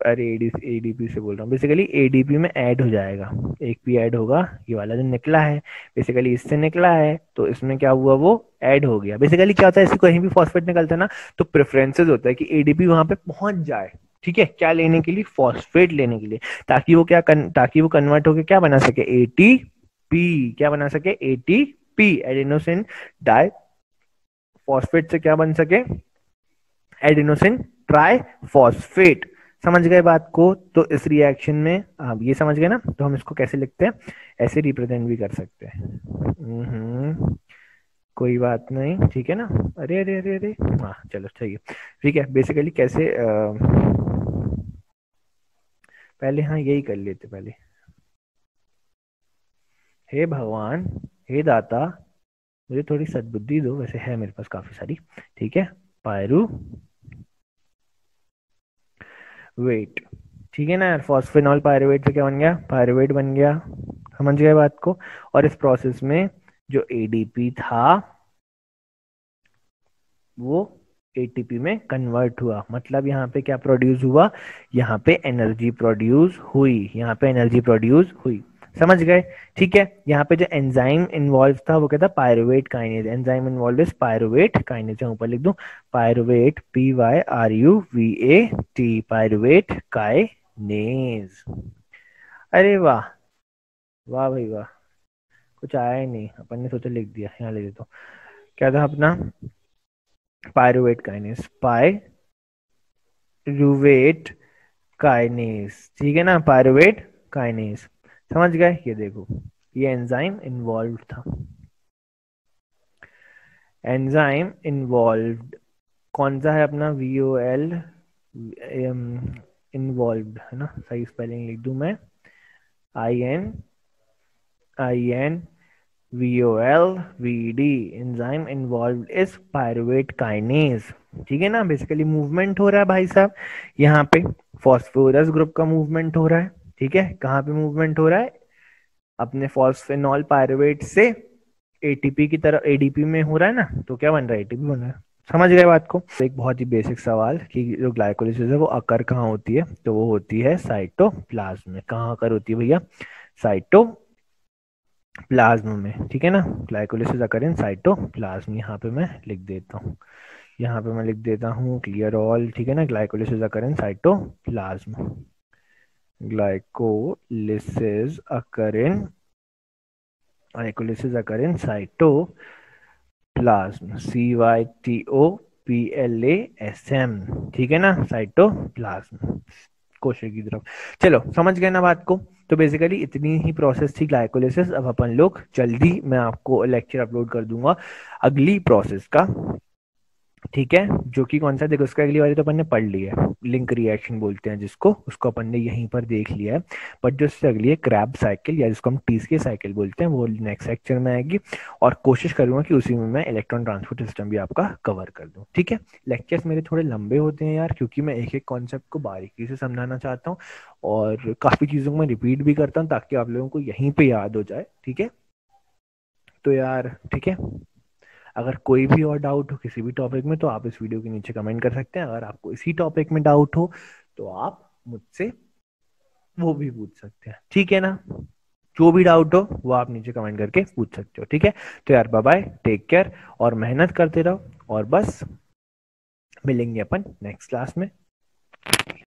अरे एडीपी से बोल रहा हूँ, बेसिकली एडीपी में ऐड हो जाएगा, एक पी ऐड होगा, ये वाला जो निकला है बेसिकली इससे निकला है, तो इसमें क्या हुआ, वो ऐड हो गया। बेसिकली क्या होता है, ऐसे कहीं भी फॉस्फेट निकलता है ना, तो प्रेफरेंसेस होता है कि एडीपी वहां पे पहुंच जाए, ठीक है, क्या लेने के लिए, फॉस्फेट लेने के लिए, ताकि वो ताकि वो कन्वर्ट होकर क्या बना सके, एटीपी, क्या बना सके, एटीपी, एडेनोसिन डाई फॉस्फेट से क्या बन सके, एडेनोसिन ट्राइफॉस्फेट। समझ गए बात को? तो इस रिएक्शन में आप ये समझ गए ना, तो हम इसको कैसे लिखते हैं, ऐसे रिप्रेजेंट भी कर सकते हैं। कोई बात नहीं, ठीक है ना। अरे अरे अरे अरे, हाँ चलो सही है, ठीक है। बेसिकली कैसे पहले हाँ यही कर लेते पहले। हे भगवान, हे दाता, मुझे थोड़ी सद्बुद्धि दो, वैसे है मेरे पास काफी सारी, ठीक है। पायरू वेट, ठीक है ना यार, फॉस्फेनॉल पायरुवेट से क्या बन गया, पायरुवेट बन गया। समझ गए बात को? और इस प्रोसेस में जो एडीपी था वो एटीपी में कन्वर्ट हुआ, मतलब यहाँ पे क्या प्रोड्यूस हुआ, यहाँ पे एनर्जी प्रोड्यूस हुई, यहाँ पे एनर्जी प्रोड्यूस हुई। समझ गए? ठीक है। यहाँ पे जो एंजाइम इन्वॉल्व था वो क्या था, pyruvate kinase, enzyme involve is pyruvate kinase, ऊपर लिख दूं पायरुवेट, PYRUVAT, पायरुवेट काइनेज। अरे वाह, वाह भाई वाह, कुछ आया ही नहीं, अपन ने सोचा लिख दिया, यहाँ लिख देता हूँ। क्या था अपना, पायरुवेट काइनेज, पायरुवेट काइनेज, ठीक है ना, पायरुवेट काइनेज। समझ गए? ये देखो, ये एंजाइम इन्वॉल्व था, एंजाइम इन्वॉल्व कौन सा है अपना, VOL, इन्वॉल्व है ना, सही स्पेलिंग लिख दूं मैं, INVOLVD, enzyme involve is pyruvate kinase. ठीक है ना, बेसिकली मूवमेंट हो रहा है भाई साहब, यहाँ पे फॉस्फोरस ग्रुप का मूवमेंट हो रहा है, ठीक है। कहाँ पे मूवमेंट हो रहा है, अपने फॉस्फेनॉल पायरुवेट से एटीपी की तरफ, एडीपी में हो रहा है ना, तो क्या बन रहा है, एटीपी बन रहा है। समझ गए बात को? एक बहुत ही बेसिक सवाल कि जो ग्लाइकोलिसिस है वो अकर कहाँ होती है, तो वो होती है साइटोप्लाज्म में। कहाँ अकर होती है भैया, साइटोप्लाज्म में, ठीक है ना। ग्लाइकोलिसिस अकर इन साइटोप्लाज्म, यहाँ पे मैं लिख देता हूँ, यहाँ पे मैं लिख देता हूँ क्लियर ऑल, ठीक है ना। Glycolysis occur in cytoplasm, glycolysis occur in, glycolysis occur in cytoplasm, CYTOPLASM, ठीक है ना, साइटोप्लाज्म, कोशिका की तरफ। चलो समझ गए ना बात को? तो बेसिकली इतनी ही प्रोसेस थी ग्लाइकोलिसिस। अब अपन लोग जल्दी मैं आपको लेक्चर अपलोड कर दूंगा अगली प्रोसेस का, ठीक है, जो कि कौन सा, देखो उसका अगली बार तो अपन ने पढ़ लिया है, लिंक रिएक्शन बोलते हैं जिसको, उसको अपन ने यहीं पर देख लिया है। बट जो इससे अगली है क्रैब साइकिल, या जिसको हम टीसके साइकिल बोलते हैं, वो नेक्स्ट लेक्चर में आएगी। और कोशिश करूंगा कि उसी में मैं इलेक्ट्रॉन ट्रांसपोर्ट सिस्टम भी आपका कवर कर दूं, ठीक है। लेक्चर्स मेरे थोड़े लंबे होते हैं यार, क्योंकि मैं एक एक कॉन्सेप्ट को बारीकी से समझाना चाहता हूँ, और काफी चीजों को मैं रिपीट भी करता हूँ ताकि आप लोगों को यहीं पे याद हो जाए, ठीक है। तो यार ठीक है, अगर कोई भी और डाउट हो किसी भी टॉपिक में, तो आप इस वीडियो के नीचे कमेंट कर सकते हैं। अगर आपको इसी टॉपिक में डाउट हो तो आप मुझसे वो भी पूछ सकते हैं, ठीक है ना। जो भी डाउट हो वो आप नीचे कमेंट करके पूछ सकते हो, ठीक है। तो यार बाय बाय, टेक केयर, और मेहनत करते रहो, और बस मिलेंगे अपन नेक्स्ट क्लास में।